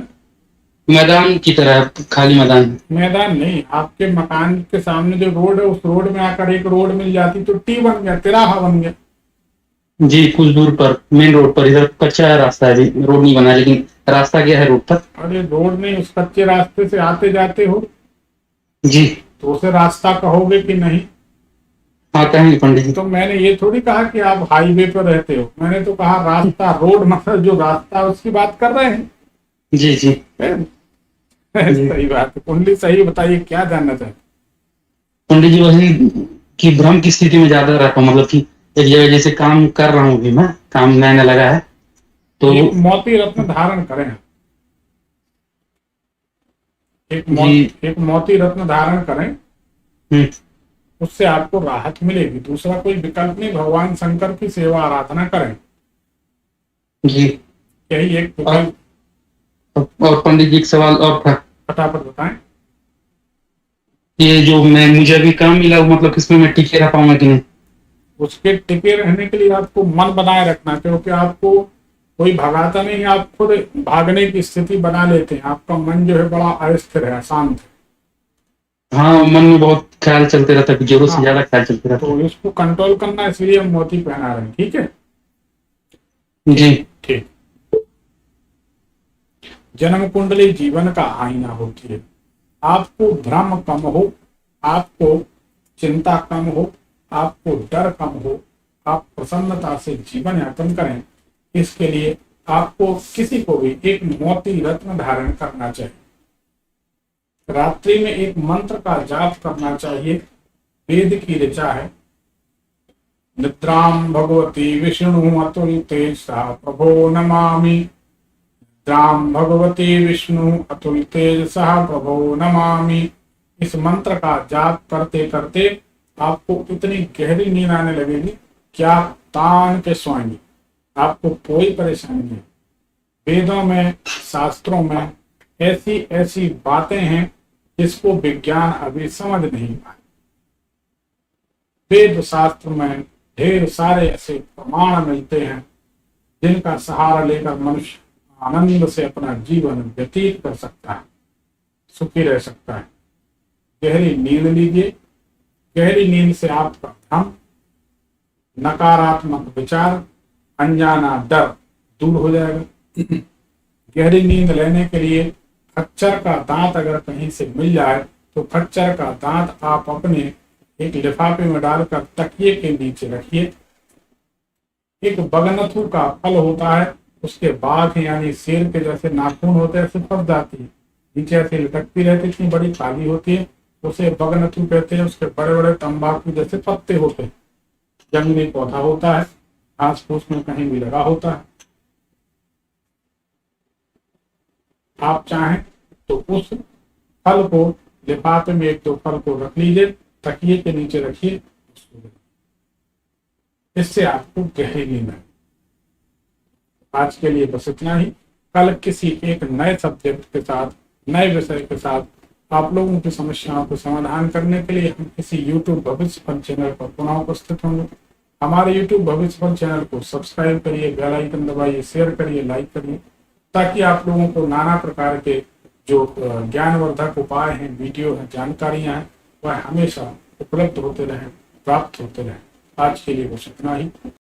मैदान की तरह, खाली मैदान है। मैदान नहीं, आपके मकान के सामने जो रोड है उस रोड में आकर एक रोड मिल जाती तो टी बन गया, तिराहा बन गया। जी, कुछ दूर पर मेन रोड पर। इधर कच्चा है रास्ता, है रोड नहीं बना, लेकिन रास्ता गया है रोड पर। अरे रोड नहीं, उस कच्चे रास्ते से आते जाते हो जी तो उसे रास्ता कहोगे कि नहीं? हाँ, कहेंगे पंडित जी। तो मैंने ये थोड़ी कहा कि आप हाईवे पर रहते हो, मैंने तो कहा रास्ता, रोड, मतलब जो रास्ता है उसकी बात कर रहे हैं। जी जी सही बात है। कुंडली सही बताइए, क्या जानना चाहते? पंडित जी, वही कि भ्रम की स्थिति में ज्यादा रहता हूँ, मतलब कि एक जगह जैसे काम कर रहा हूँ, अभी मैं काम नया नया लगा है तो एक मोती रत्न धारण करें। एक मोती रत्न धारण करें, उससे आपको राहत मिलेगी। दूसरा कोई विकल्प नहीं। भगवान शंकर की सेवा आराधना करें, जी। यही एक विकल्प। और पंडित जी, एक सवाल और था। फटाफट बताएं। ये जो मुझे अभी काम मिला, मतलब किसमें मैं टिके रह पाऊंगा कि नहीं? उसके टिके रहने के लिए आपको मन बनाए रखना, क्योंकि आपको कोई भगाता नहीं, आप खुद भागने की स्थिति बना लेते हैं। आपका मन जो है बड़ा अस्थिर है, अशांत है। हाँ, मन में बहुत ख्याल चलते रहता है, जरूरत से ज्यादा ख्याल चलते रहता तो इसको कंट्रोल करना, इसलिए हम मोती पहना रहे हैं। ठीक है है। जी ठीक। जन्म कुंडली जीवन का आईना होती है। आपको भ्रम कम हो, आपको चिंता कम हो, आपको डर कम हो, आप प्रसन्नता से जीवन यापन करें, इसके लिए आपको किसी को भी एक मोती रत्न धारण करना चाहिए। रात्रि में एक मंत्र का जाप करना चाहिए। वेद की ऋचा है, निद्राम भगवती विष्णु अतुल तेजसा प्रभो नमामि। निद्राम भगवती विष्णु अतुल तेजसा प्रभो नमामि। इस मंत्र का जाप करते करते आपको इतनी गहरी नींद आने लगेगी कि आप तान के सोएंगे, आपको कोई परेशानी नहीं। वेदों में, शास्त्रों में ऐसी ऐसी बातें हैं जिसको विज्ञान अभी समझ नहीं पाए। वेद शास्त्र में ढेर सारे ऐसे प्रमाण मिलते हैं जिनका सहारा लेकर मनुष्य आनंद से अपना जीवन व्यतीत कर सकता है, सुखी रह सकता है। गहरी नींद लीजिए। गहरी नींद से आपका भ्रम, नकारात्मक विचार, अनजाना डर दूर हो जाएगा। गहरी नींद लेने के लिए खच्चर का दांत अगर कहीं से मिल जाए तो खच्चर का दांत आप अपने एक लिफाफे में डालकर तकिए के नीचे रखिए। एक बगनथु का फल होता है, उसके बाघ यानी शेर के जैसे नाखून होते हैं, ऐसे फंस जाती है, नीचे ऐसे लटकती रहती, इतनी बड़ी काली होती है, उसे बगनथु कहते हैं। उसके बड़े बड़े तंबाकू जैसे पत्ते होते हैं, जंगली पौधा होता है, घास फूस में कहीं भी लगा होता है। आप चाहें तो उस फल को लिफाफे में 1-2 फल को रख लीजिए, तकिए के नीचे रखिए, इससे आपको गहरी नींद आए। आज के लिए बस इतना ही। कल किसी एक नए सब्जेक्ट के साथ, नए विषय के साथ आप लोगों की समस्याओं को समाधान करने के लिए हम किसी YouTube भविष्य फल चैनल पर पुनः उपस्थित होंगे। हमारे YouTube भविष्य फल चैनल को सब्सक्राइब करिए, बेल आइकन दबाइए, शेयर करिए, लाइक करिए, ताकि आप लोगों को नाना प्रकार के जो ज्ञानवर्धक उपाय हैं, वीडियो हैं, जानकारियां हैं, वह हमेशा उपलब्ध होते रहें, प्राप्त होते रहें। आज के लिए बस इतना ही।